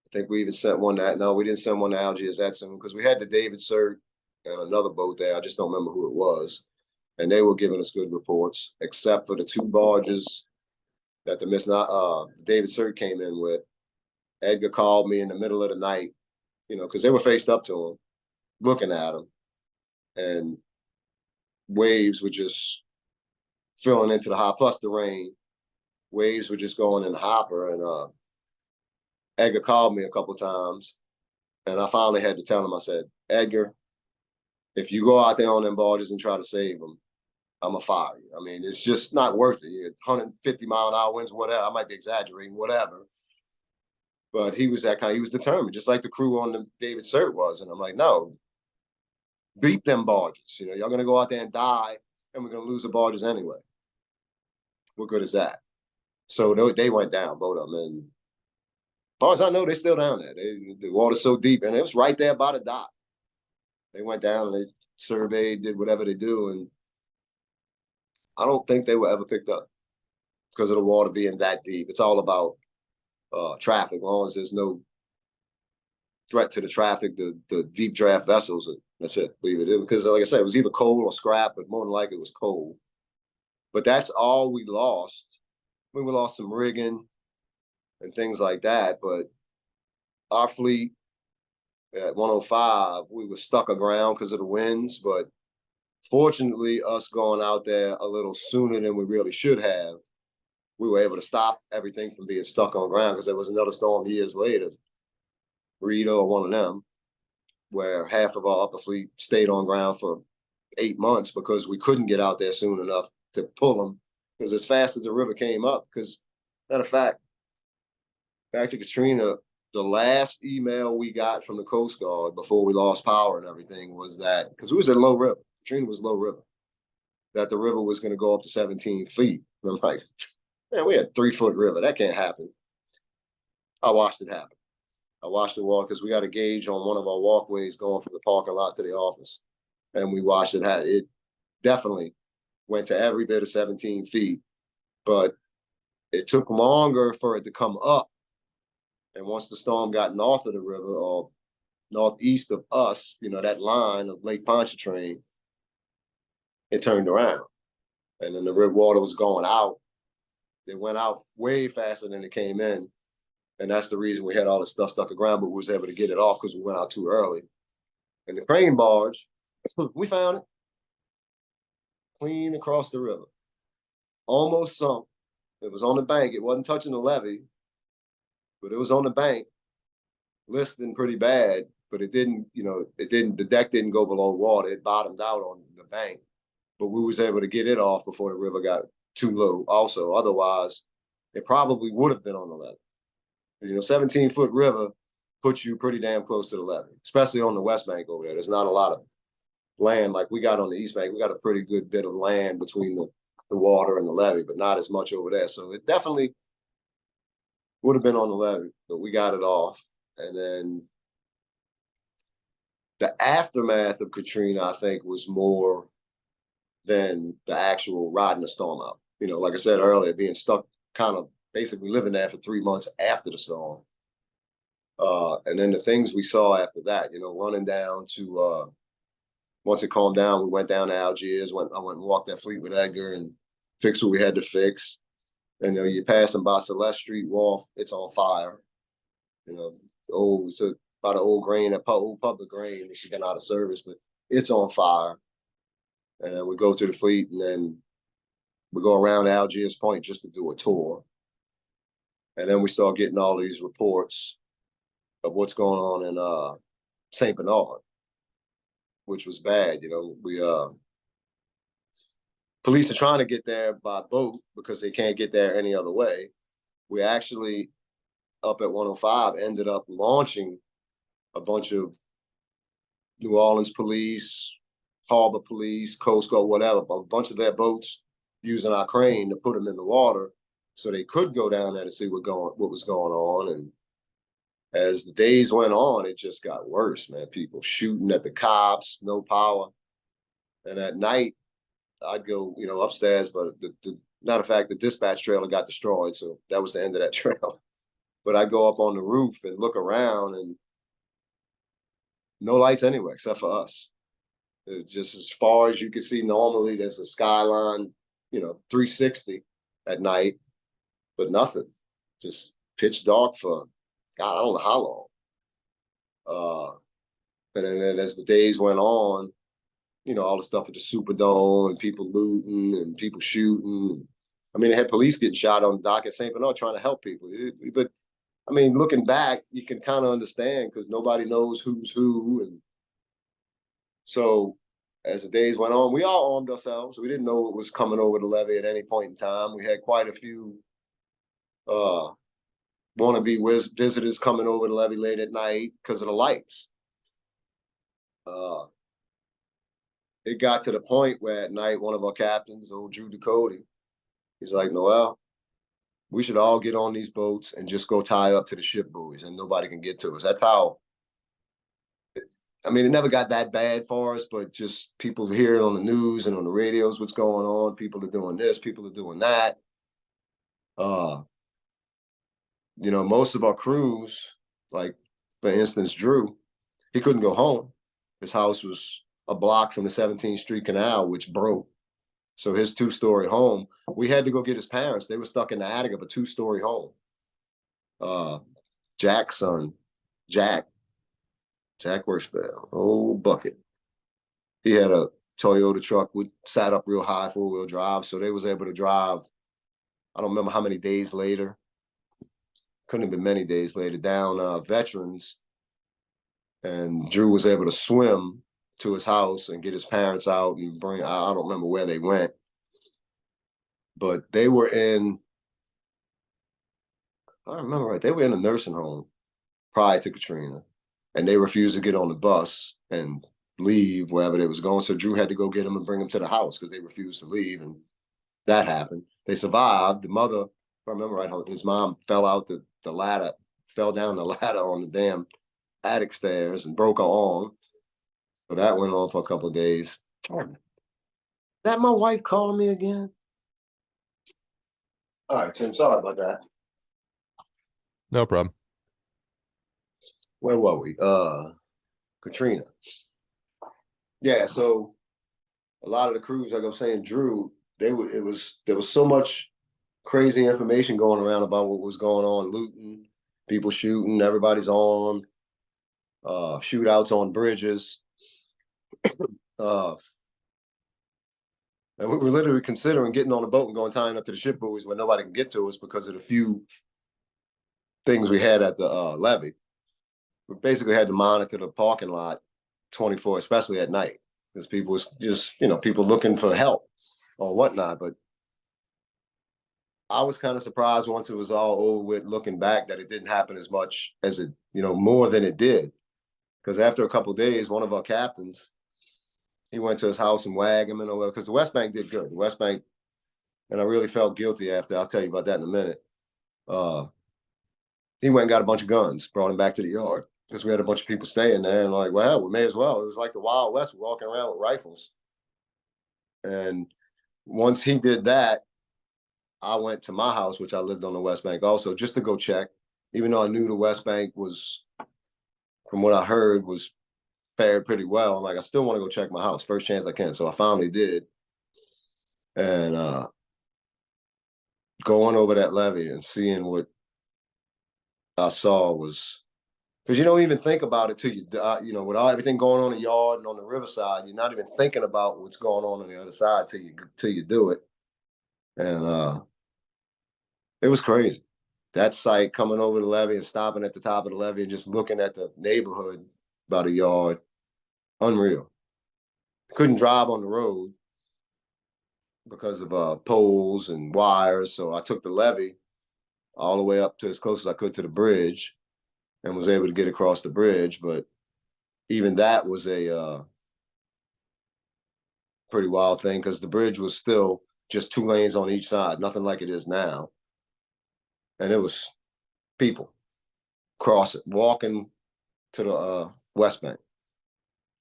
I think we even sent one that, no, we didn't send one to Algiers that soon because we had the David Cert and another boat there. I just don't remember who it was. And they were giving us good reports, except for the 2 barges that the David Cert came in with. Edgar called me in the middle of the night, you know, because they were faced up to him, looking at him, and waves were just filling into the hopper, plus the rain. Waves were just going in the hopper, and Edgar called me a couple times, and I finally had to tell him, I said, Edgar, if you go out there on them barges and try to save them, I'm gonna fire you. I mean, it's just not worth it. 150-mile-an-hour winds, whatever. I might be exaggerating, whatever. But he was that kind. He was determined, just like the crew on the David Cert was. And I'm like, no, beat them barges. You know, y'all gonna go out there and die, and we're gonna lose the barges anyway. What good is that? So they went down, both of them. And as far as I know, they're still down there. The water's so deep, and it was right there by the dock. They went down and they surveyed, did whatever they do, and I don't think they were ever picked up because of the water being that deep. It's all about traffic. As long as there's no threat to the traffic, the deep draft vessels, that's it. Leave it in. Because like I said, it was either coal or scrap, but more than likely it was coal. But that's all we lost. We lost some rigging and things like that. But our fleet at 105, we were stuck aground because of the winds. But fortunately, us going out there a little sooner than we really should have, we were able to stop everything from being stuck on ground because there was another storm years later, Rita or one of them, where half of our upper fleet stayed on ground for 8 months because we couldn't get out there soon enough to pull them. Because as fast as the river came up, because Matter of fact, back to Katrina, the last email we got from the Coast Guard before we lost power and everything was that, because we was at low river, Katrina was low river, that the river was going to go up to 17 feet. And I'm like, man, we had 3-foot river. That can't happen. I watched it happen. I watched it walk because we got a gauge on one of our walkways going from the parking lot to the office. And we watched it happen. It definitely went to every bit of 17 feet, but it took longer for it to come up. And once the storm got north of the river or northeast of us, you know, that line of Lake Pontchartrain, it turned around. And then the river water was going out. It went out way faster than it came in. And that's the reason we had all this stuff stuck around, but we was able to get it off because we went out too early. And the crane barge, we found it clean across the river, almost sunk. It was on the bank. It wasn't touching the levee, but it was on the bank, listing pretty bad, but it didn't, you know, the deck didn't go below water. It bottomed out on the bank, but we was able to get it off before the river got too low also. Otherwise, it probably would have been on the levee. You know, 17-foot river puts you pretty damn close to the levee, especially on the west bank over there. There's not a lot of land like we got on the east bank. We got a pretty good bit of land between the water and the levee, but not as much over there. So it definitely would have been on the levee, but we got it off. And then the aftermath of Katrina, I think, was more than the actual riding the storm out. You know, like I said earlier, being stuck, kind of basically living there for 3 months after the storm. And then the things we saw after that, you know, running down to, once it calmed down, we went down to Algiers, I went and walked that fleet with Edgar and fixed what we had to fix. And, you know, you're passing by Celeste Street Wharf, it's on fire. You know, it's about an old grain, old public grain that's been out of service, but it's on fire. And then we go to the fleet and then we go around Algiers Point just to do a tour. And then we start getting all these reports of what's going on in St. Bernard, which was bad. You know, we police are trying to get there by boat because they can't get there any other way. We actually, up at 105, ended up launching a bunch of New Orleans police, harbor police, Coast Guard, whatever, a bunch of their boats using our crane to put them in the water so they could go down there to see what was going on. And as the days went on, it just got worse, man. People shooting at the cops, no power. And at night, I'd go, you know, upstairs, but matter of fact, the dispatch trailer got destroyed. So that was the end of that trail. But I'd go up on the roof and look around and no lights anywhere except for us. Just as far as you can see, normally there's a skyline, you know, 360 at night, but nothing. Just pitch dark for, God, I don't know how long. And then as the days went on, you know, all the stuff at the Superdome and people looting and people shooting. I mean, they had police getting shot on the dock at St. Bernard trying to help people. But I mean, looking back, you can kind of understand because nobody knows who's who. And so as the days went on, we all armed ourselves. We didn't know what was coming over the levee at any point in time. We had quite a few wannabe visitors coming over the levee late at night because of the lights. It got to the point where at night, one of our captains, old Drew Ducote, he's like, Noel, we should all get on these boats and just go tie up to the ship buoys and nobody can get to us. That's how, I mean, it never got that bad for us, but just people hear it on the news and on the radios, what's going on. People are doing this, people are doing that. You know, most of our crews, like for instance, Drew, he couldn't go home. His house was a block from the 17th Street Canal, which broke. So his 2-story home, we had to go get his parents. They were stuck in the attic of a 2-story home. Jack's son, Jack Worshbell, old bucket. He had a Toyota truck, we sat up real high, 4-wheel drive. So they was able to drive, I don't remember how many days later. Couldn't have been many days later, down Veterans. And Drew was able to swim to his house and get his parents out and bring, I don't remember where they went, but they were in I remember right, they were in a nursing home prior to Katrina, and they refused to get on the bus and leave wherever they was going. So Drew had to go get them and bring them to the house because they refused to leave, and that happened. They survived. The mother, if I remember right, his mom fell out the ladder, fell down the ladder on the damn attic stairs and broke her arm. So that went on for a couple of days. Is that my wife calling me again? All right, Tim, sorry about that. No problem. Where were we? Katrina. Yeah, so a lot of the crews, like I'm saying, Drew, there was so much crazy information going around about what was going on, looting, people shooting, everybody's on, shootouts on bridges. Uh, and we were literally considering getting on a boat and going tying up to the ship buoys where nobody can get to us because of the few things we had at the levee. We basically had to monitor the parking lot 24, especially at night, because people was just, people looking for help or whatnot. But I was kind of surprised once it was all over with, looking back, that it didn't happen as much as it, more than it did. Because after a couple of days, one of our captains, he went to his house and wagged him, because the West Bank did good. The West Bank, and I really felt guilty after. I'll tell you about that in a minute. He went and got a bunch of guns, brought them back to the yard, because we had a bunch of people staying there, and like, well, we may as well. It was like the Wild West, walking around with rifles. And once he did that, I went to my house, which I lived on the West Bank also, just to go check, even though I knew the West Bank was, from what I heard, was fared pretty well. I'm like, I still want to go check my house first chance I can. So I finally did. And going over that levee and seeing what I saw was, because you don't even think about it till you, with all everything going on in the yard and on the riverside, you're not even thinking about what's going on the other side till you do it. And it was crazy. That sight, coming over the levee and stopping at the top of the levee and just looking at the neighborhood by the yard, unreal. Couldn't drive on the road because of poles and wires, so I took the levee all the way up to as close as I could to the bridge, and was able to get across the bridge. But even that was a pretty wild thing, because the bridge was still just 2 lanes on each side, nothing like it is now. And it was people crossing, walking to the West Bank,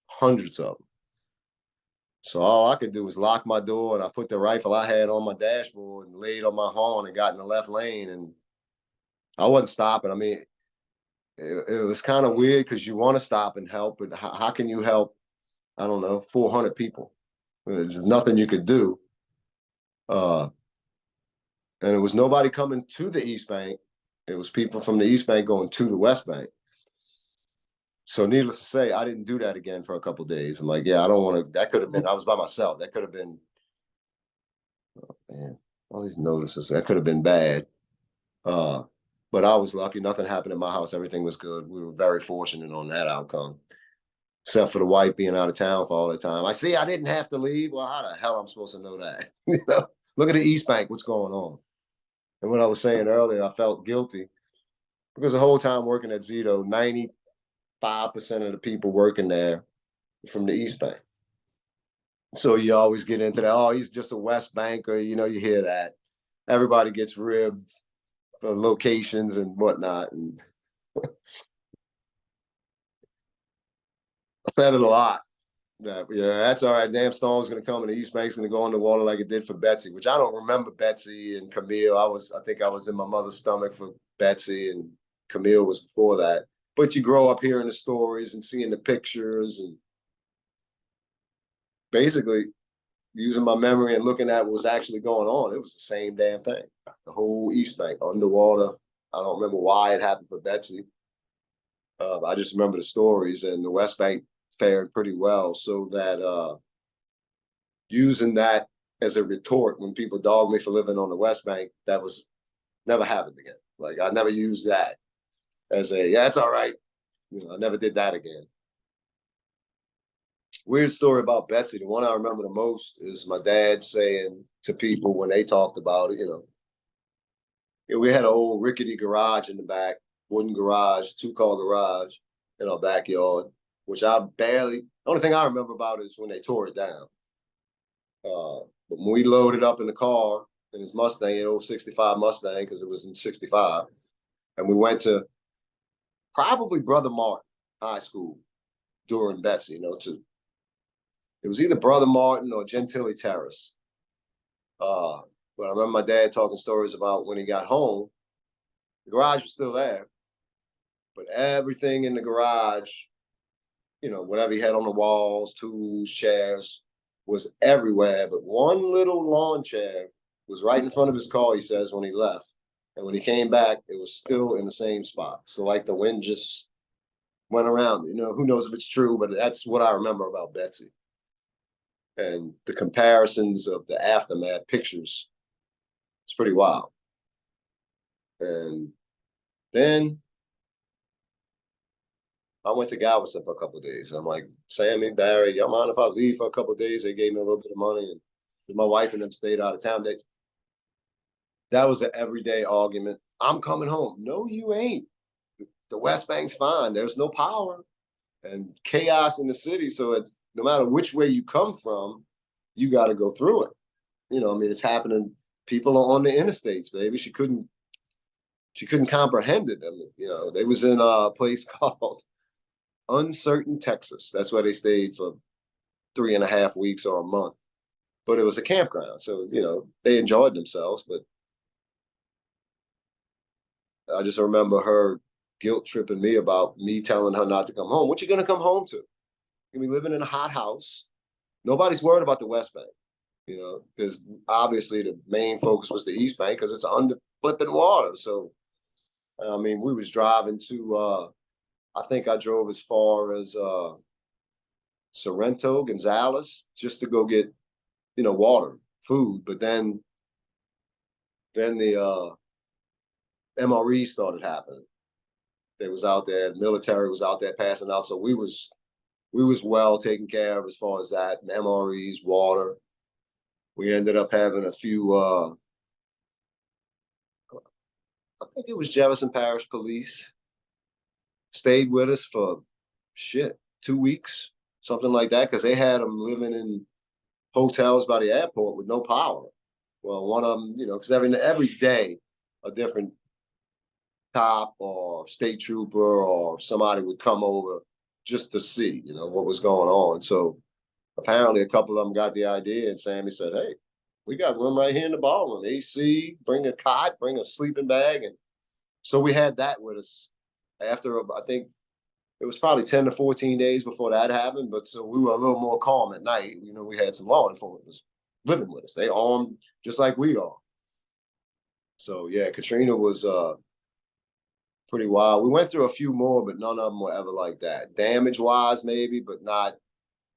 hundreds of them. So all I could do was lock my door, and I put the rifle I had on my dashboard and laid on my horn and got in the left lane, and I wasn't stopping. I mean, it was kind of weird, because you want to stop and help, but how can you help, I don't know, 400 people? There's nothing you could do. And it was nobody coming to the East Bank. It was people from the East Bank going to the West Bank. So needless to say, I didn't do that again for a couple of days. I'm like, yeah, I don't want to. That could have been, I was by myself. That could have been, oh, man, all these notices. That could have been bad. But I was lucky. Nothing happened in my house. Everything was good. We were very fortunate on that outcome, except for the wife being out of town for all the time. I didn't have to leave. Well, how the hell I'm supposed to know that? Look at the East Bank. What's going on? And what I was saying earlier, I felt guilty because the whole time working at Zito, 95% of the people working there from the East Bank. So you always get into that, oh, he's just a West Banker, you hear that. Everybody gets ribbed for locations and whatnot. And I said it a lot. That, yeah, that's all right. Damn storm's gonna come and the East Bank's gonna go in the water like it did for Betsy, which I don't remember Betsy and Camille. I think I was in my mother's stomach for Betsy, and Camille was before that. But you grow up hearing the stories and seeing the pictures, and basically using my memory and looking at what was actually going on. It was the same damn thing. The whole East Bank underwater. I don't remember why it happened for Betsy. I just remember the stories, and the West Bank fared pretty well. So that using that as a retort when people dog me for living on the West Bank, that was never happened again. Like, I never used that as yeah, it's all right. I never did that again. Weird story about Betsy. The one I remember the most is my dad saying to people when they talked about it, Yeah, we had an old rickety garage in the back, wooden garage, 2-car garage in our backyard, which I barely, the only thing I remember about is when they tore it down. But when we loaded up in the car in his Mustang, an old 65 Mustang, because it was in 65, and we went to probably Brother Martin High School during Betsy, it was either Brother Martin or Gentilly Terrace. But I remember my dad talking stories about when he got home, the garage was still there, but everything in the garage, whatever he had on the walls, tools, chairs, was everywhere. But one little lawn chair was right in front of his car, he says, when he left. And when he came back, it was still in the same spot. So like the wind just went around. Who knows if it's true, but that's what I remember about Betsy. And the comparisons of the aftermath pictures, it's pretty wild. And then I went to Galveston for a couple of days. I'm like, Sammy, Barry, y'all mind if I leave for a couple of days? They gave me a little bit of money, and my wife and them stayed out of town. That was an everyday argument. I'm coming home. No, you ain't. The West Bank's fine. There's no power and chaos in the city. So it's, no matter which way you come from, you got to go through it. It's happening. People are on the interstates, baby. She couldn't comprehend it. They was in a place called Uncertain, Texas. That's where they stayed for 3.5 weeks or a month. But it was a campground. So, they enjoyed themselves. But I just remember her guilt tripping me about me telling her not to come home. What you going to come home to? You're going to be living in a hot house. Nobody's worried about the West Bank, because obviously the main focus was the East Bank because it's under flipping water. So, we was driving to, I think I drove as far as Sorrento, Gonzales, just to go get, water, food. But then the MRE started happening. They was out there, the military was out there passing out. So we was well taken care of as far as that, and MREs, water. We ended up having a few, I think it was Jefferson Parish Police, stayed with us for 2 weeks, something like that, because they had them living in hotels by the airport with no power. Well, one of them, because every day a different cop or state trooper or somebody would come over just to see, what was going on. So apparently a couple of them got the idea, and Sammy said, hey, we got room right here in the ballroom, AC, bring a cot, bring a sleeping bag. And so we had that with us after, I think it was probably 10 to 14 days before that happened. But so we were a little more calm at night. We had some law enforcement living with us. They armed just like we are. So yeah, Katrina was pretty wild. We went through a few more, but none of them were ever like that. Damage wise, maybe, but not,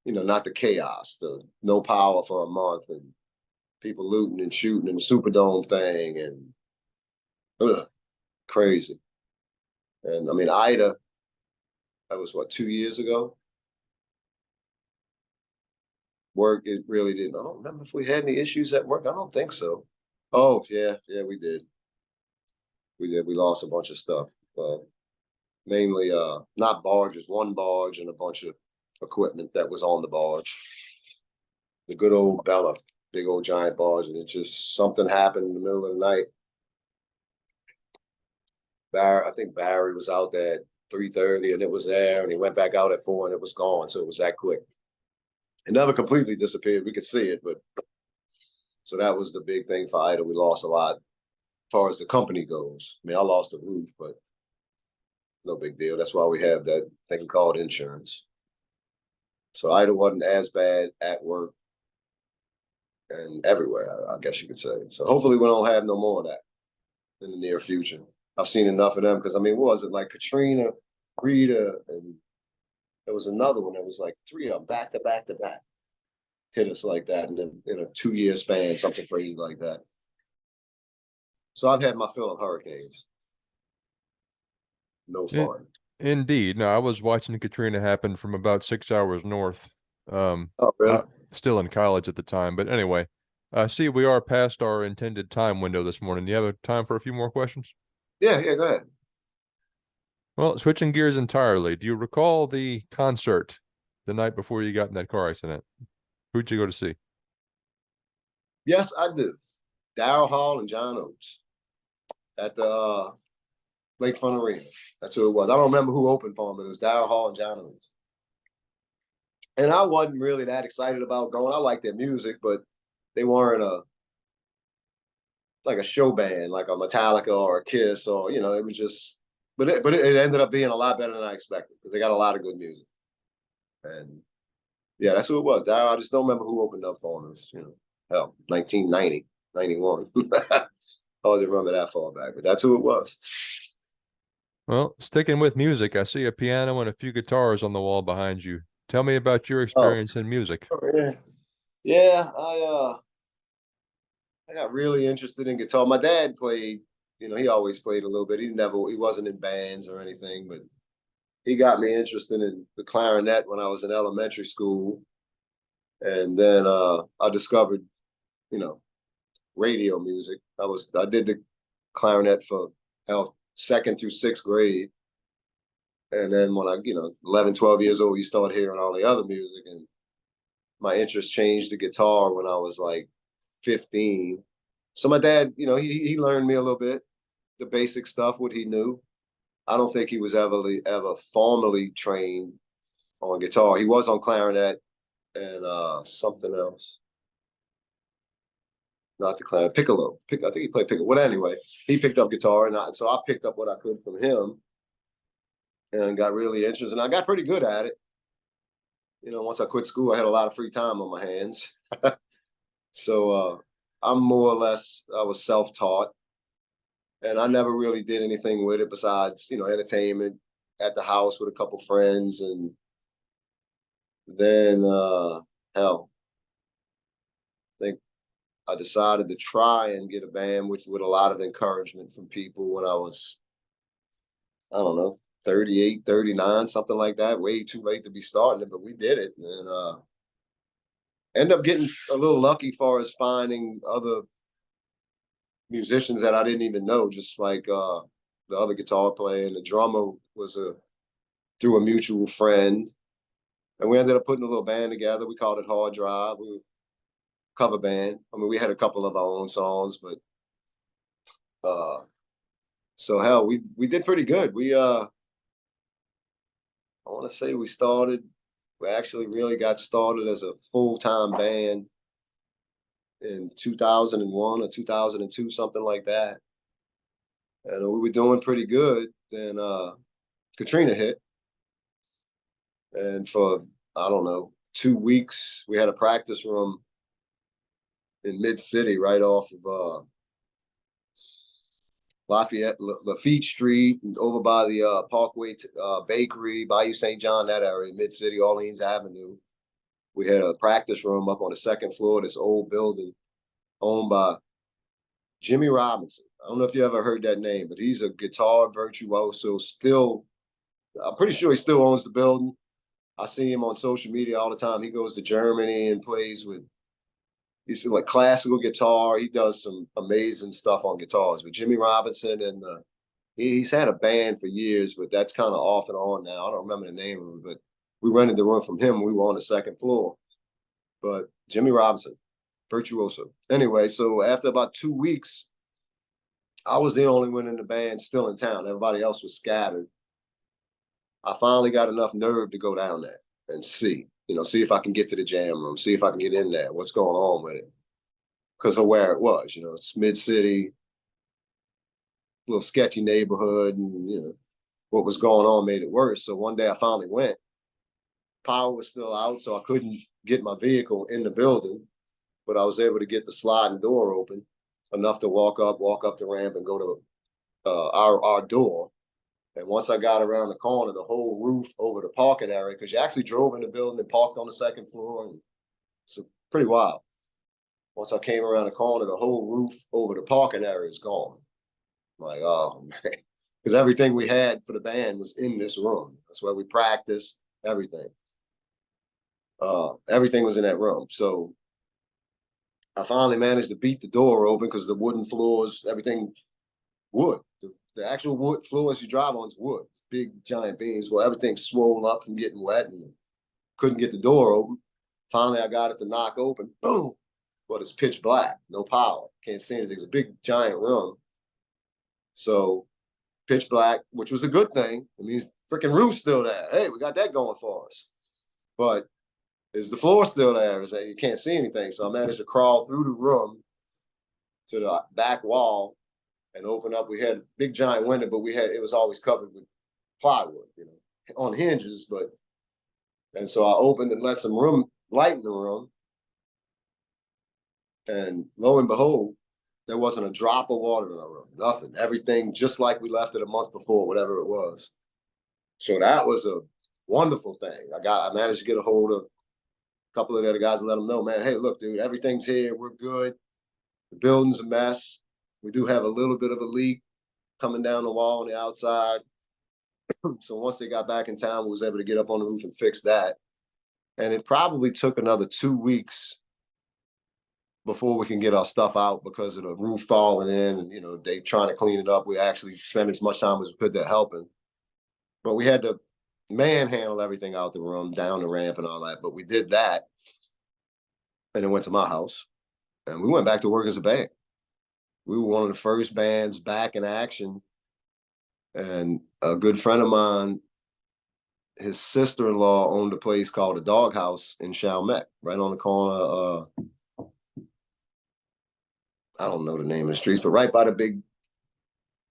not the chaos, the no power for a month and people looting and shooting in the Superdome thing and crazy. And Ida, that was what, 2 years ago? Work, it really didn't. I don't remember if we had any issues at work. I don't think so. Oh, yeah, we did. We lost a bunch of stuff. Mainly not barges, one barge and a bunch of equipment that was on the barge. The good old Bella, big old giant barge, and it just, something happened in the middle of the night. I think Barry was out there at 3:30 and it was there, and he went back out at 4 and it was gone. So it was that quick. It never completely disappeared. We could see it, but so that was the big thing for Ida. We lost a lot as far as the company goes. I lost the roof, but no big deal. That's why we have that thing called insurance. So Ida wasn't as bad at work and everywhere, I guess you could say. So hopefully we don't have no more of that in the near future. I've seen enough of them because, what was it, like Katrina, Rita, and there was another one that was like 3 of them back to back to back. Hit us like that, and then in a 2-year span, something crazy like that. So I've had my fill of hurricanes. No fun. Indeed. No, I was watching Katrina happen from about 6 hours north. Oh, really? Still in college at the time, but anyway, I see we are past our intended time window this morning. Do you have a time for a few more questions? Yeah, go ahead. Well, switching gears entirely, do you recall the concert the night before you got in that car accident? Who'd you go to see? Yes, I do. Darryl Hall and John Oates at the Lakefront Arena. That's who it was. I don't remember who opened for him, but it was Darryl Hall and John Oates. And I wasn't really that excited about going. I liked their music, but they weren't like a show band, like a Metallica or a Kiss, or it was just. But it ended up being a lot better than I expected because they got a lot of good music. And yeah, that's who it was. I just don't remember who opened up for him. It was, hell, 1990, 91. I didn't remember that far back, but that's who it was. Well, sticking with music, I see a piano and a few guitars on the wall behind you. Tell me about your Oh, experience in music. yeah. Yeah, I got really interested in guitar. My dad played, he always played a little bit. He wasn't in bands or anything, but he got me interested in the clarinet when I was in elementary school. And then I discovered, you know, radio music. I did the clarinet for second through sixth grade. And then when I, 11, 12 years old, you start hearing all the other music. And my interest changed to guitar when I was like 15. So my dad, he learned me a little bit, the basic stuff, what he knew. I don't think he was ever formally trained on guitar. He was on clarinet and something else. Not the clarinet, piccolo. I think he played piccolo. Well, anyway, he picked up guitar, and so I picked up what I could from him, and got really interested. And I got pretty good at it. Once I quit school, I had a lot of free time on my hands. So I'm more or less, I was self-taught, and I never really did anything with it besides, entertainment at the house with a couple friends. And then, hell, I think I decided to try and get a band, which with a lot of encouragement from people when I was, I don't know, 38, 39, something like that. Way too late to be starting it, but we did it. And end up getting a little lucky as far as finding other musicians that I didn't even know, just like the other guitar player and the drummer was through a mutual friend. And we ended up putting a little band together. We called it Hard Drive. We were a cover band. I mean, we had a couple of our own songs, but so hell, we did pretty good. I want to say we actually really got started as a full-time band in 2001 or 2002, something like that. And we were doing pretty good. Then Katrina hit. And for, I don't know, 2 weeks, we had a practice room in Mid-City right off of Lafitte Street, and over by the Parkway Bakery, Bayou St. John, that area, Mid-City, Orleans Avenue. We had a practice room up on the second floor of this old building owned by Jimmy Robinson. I don't know if you ever heard that name, but he's a guitar virtuoso still. I'm pretty sure he still owns the building. I see him on social media all the time. He goes to Germany and plays with, he's like classical guitar. He does some amazing stuff on guitars. But Jimmy Robinson, and he's had a band for years, but that's kind of off and on now. I don't remember the name of it, but we rented the room from him. We were on the second floor. But Jimmy Robinson, virtuoso. Anyway, so after about 2 weeks, I was the only one in the band still in town. Everybody else was scattered. I finally got enough nerve to go down there and see if I can get to the jam room, see if I can get in there, what's going on with it. Because of where it was, it's Mid-City, little sketchy neighborhood, and, what was going on made it worse. So one day I finally went. Power was still out, so I couldn't get my vehicle in the building, but I was able to get the sliding door open enough to walk up the ramp and go to our door. And once I got around the corner, the whole roof over the parking area, because you actually drove in the building and parked on the second floor, and it's pretty wild. Once I came around the corner, the whole roof over the parking area is gone. I'm like, oh man, because everything we had for the band was in this room. That's where we practiced, everything. Everything was in that room. So I finally managed to beat the door open because the wooden floors, everything wood. The actual wood floors you drive on is wood. It's big giant beams. Well, everything's swollen up from getting wet and couldn't get the door open. Finally, I got it to knock open. Boom. But it's pitch black, no power. Can't see anything. It's a big giant room. So pitch black, which was a good thing. It means freaking roof's still there. Hey, we got that going for us. But is the floor still there? Is that you can't see anything? So I managed to crawl through the room to the back wall and open up. We had a big giant window, but it was always covered with plywood, on hinges. And so I opened and let some light in the room. And lo and behold, there wasn't a drop of water in the room, nothing. Everything just like we left it a month before, whatever it was. So that was a wonderful thing. I managed to get a hold of a couple of the other guys and let them know, man, hey, look, dude, everything's here. We're good. The building's a mess. We do have a little bit of a leak coming down the wall on the outside. So once they got back in town, we was able to get up on the roof and fix that. And it probably took another 2 weeks before we can get our stuff out because of the roof falling in and, they trying to clean it up. We actually spent as much time as we could there helping. But we had to manhandle everything out the room, down the ramp and all that. But we did that. And then went to my house. And we went back to work as a band. We were one of the first bands back in action. And a good friend of mine, his sister-in-law owned a place called the Dog House in Chalmette, right on the corner. I don't know the name of the streets, but right by the big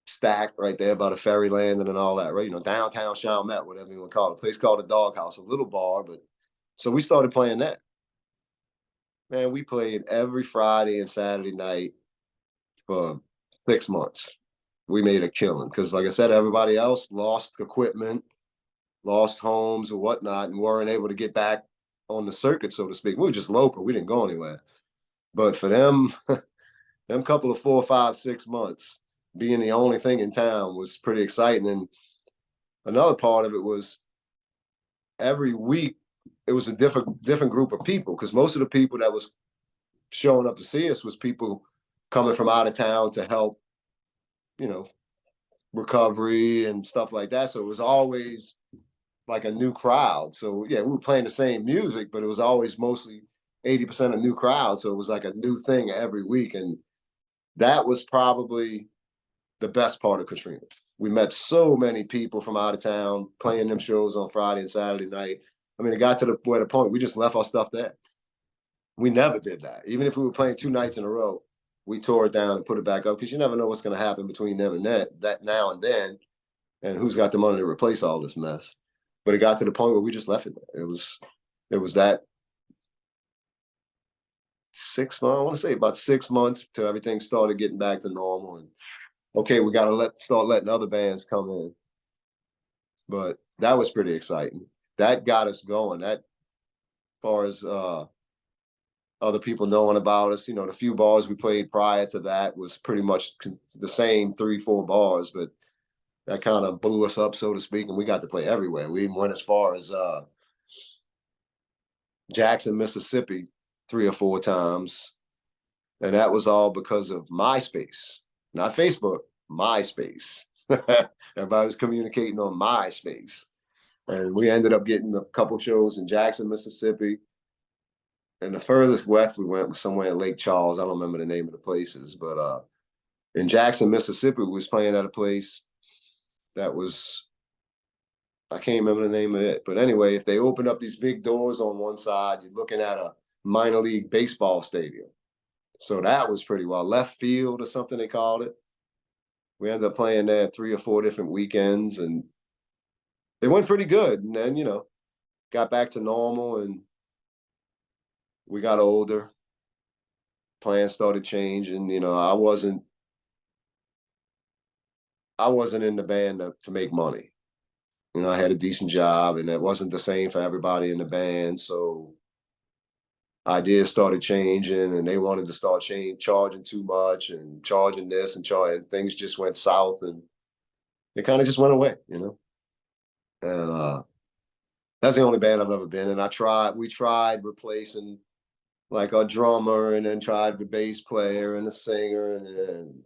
stack right there by the ferry landing and all that, right? Downtown Chalmette, whatever you want to call it. A place called the Dog House, a little bar. But so we started playing that. Man, we played every Friday and Saturday night for 6 months. We made a killing because, like I said, everybody else lost equipment, lost homes or whatnot, and weren't able to get back on the circuit, so to speak. We were just local. We didn't go anywhere. But for them, them couple of 4, 5, 6 months, being the only thing in town was pretty exciting. And another part of it was every week it was a different group of people because most of the people that was showing up to see us was people coming from out of town to help, recovery and stuff like that. So it was always like a new crowd. So yeah, we were playing the same music, but it was always mostly 80% a new crowd. So it was like a new thing every week. And that was probably the best part of Katrina. We met so many people from out of town playing them shows on Friday and Saturday night. I mean, it got to the point we just left our stuff there. We never did that. Even if we were playing 2 nights in a row, we tore it down and put it back up because you never know what's going to happen between them and that now and then, and who's got the money to replace all this mess. But it got to the point where we just left it there. It was that 6 months, I want to say about 6 months till everything started getting back to normal. And okay, we got to start letting other bands come in. But that was pretty exciting. That got us going. That, as far as other people knowing about us, the few bars we played prior to that was pretty much the same 3, 4 bars, but that kind of blew us up, so to speak, and we got to play everywhere. We even went as far as Jackson, Mississippi, 3 or 4 times, and that was all because of MySpace, not Facebook, MySpace. Everybody was communicating on MySpace, and we ended up getting a couple shows in Jackson, Mississippi. And the furthest west we went was somewhere in Lake Charles. I don't remember the name of the places, but in Jackson, Mississippi, we was playing at a place that was, I can't remember the name of it. But anyway, if they open up these big doors on one side, you're looking at a minor league baseball stadium. So that was pretty well left field or something they called it. We ended up playing there 3 or 4 different weekends, and it went pretty good. And then, got back to normal, and we got older. Plans started changing. I wasn't in the band to make money. I had a decent job, and it wasn't the same for everybody in the band. So ideas started changing, and they wanted to start charging too much and charging this and things just went south, and it kind of just went away, And that's the only band I've ever been in. We tried replacing like a drummer and then tried the bass player and the singer. And then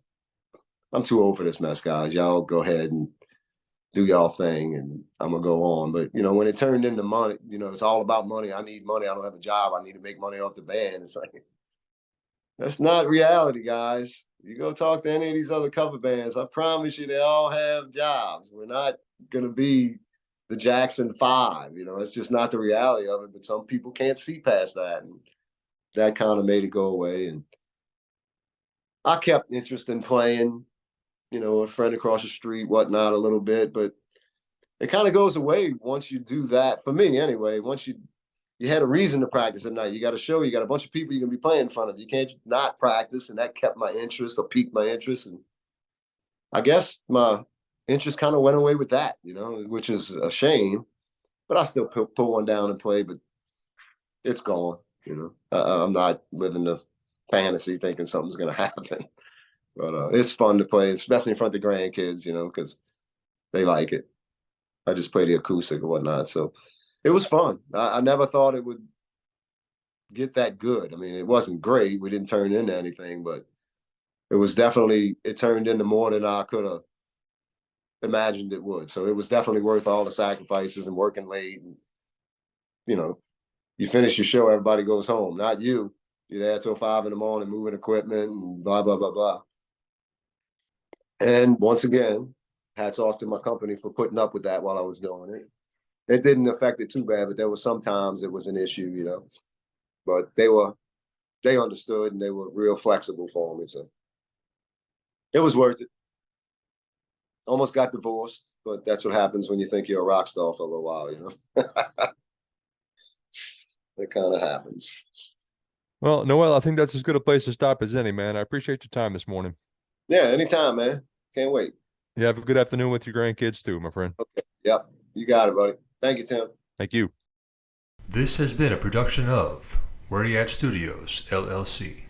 I'm too old for this mess, guys. Y'all go ahead and do y'all thing and I'm gonna go on. But you know, when it turned into money, you know, it's all about money. I need money. I don't have a job. I need to make money off the band. It's like, that's not reality, guys. You go talk to any of these other cover bands, I promise you they all have jobs. We're not gonna be the Jackson Five, you know, it's just not the reality of it. But some people can't see past that. And that kind of made it go away. And I kept interest in playing, you know, a friend across the street, whatnot, a little bit, but it kind of goes away once you do that. For me, anyway, once you had a reason to practice at night. You got a show, you got a bunch of people you're gonna be playing in front of. You can't not practice, and that kept my interest or piqued my interest. And I guess my interest kind of went away with that, you know, which is a shame. But I still pull one down and play, but it's gone. You know, I'm not living the fantasy thinking something's gonna happen. But it's fun to play, especially in front of the grandkids, you know, because they like it. I just play the acoustic or whatnot, so it was fun. I never thought it would get that good. I mean, it wasn't great. We didn't turn into anything, but it was definitely, it turned into more than I could have imagined it would. So it was definitely worth all the sacrifices and working late. And, you know, you finish your show, everybody goes home, not you. You're there till 5 a.m, moving equipment and blah, blah, blah, blah. And once again, hats off to my company for putting up with that while I was doing it. It didn't affect it too bad, but there was sometimes it was an issue, you know. But they understood and they were real flexible for me. So it was worth it. Almost got divorced, but that's what happens when you think you're a rock star for a little while, you know. It kind of happens. Well, Noel, I think that's as good a place to stop as any, man. I appreciate your time this morning. Yeah, anytime, man. Can't wait. You have a good afternoon with your grandkids too, my friend. Okay. Yep. You got it, buddy. Thank you, Tim. Thank you. This has been a production of Where You At Studios, LLC.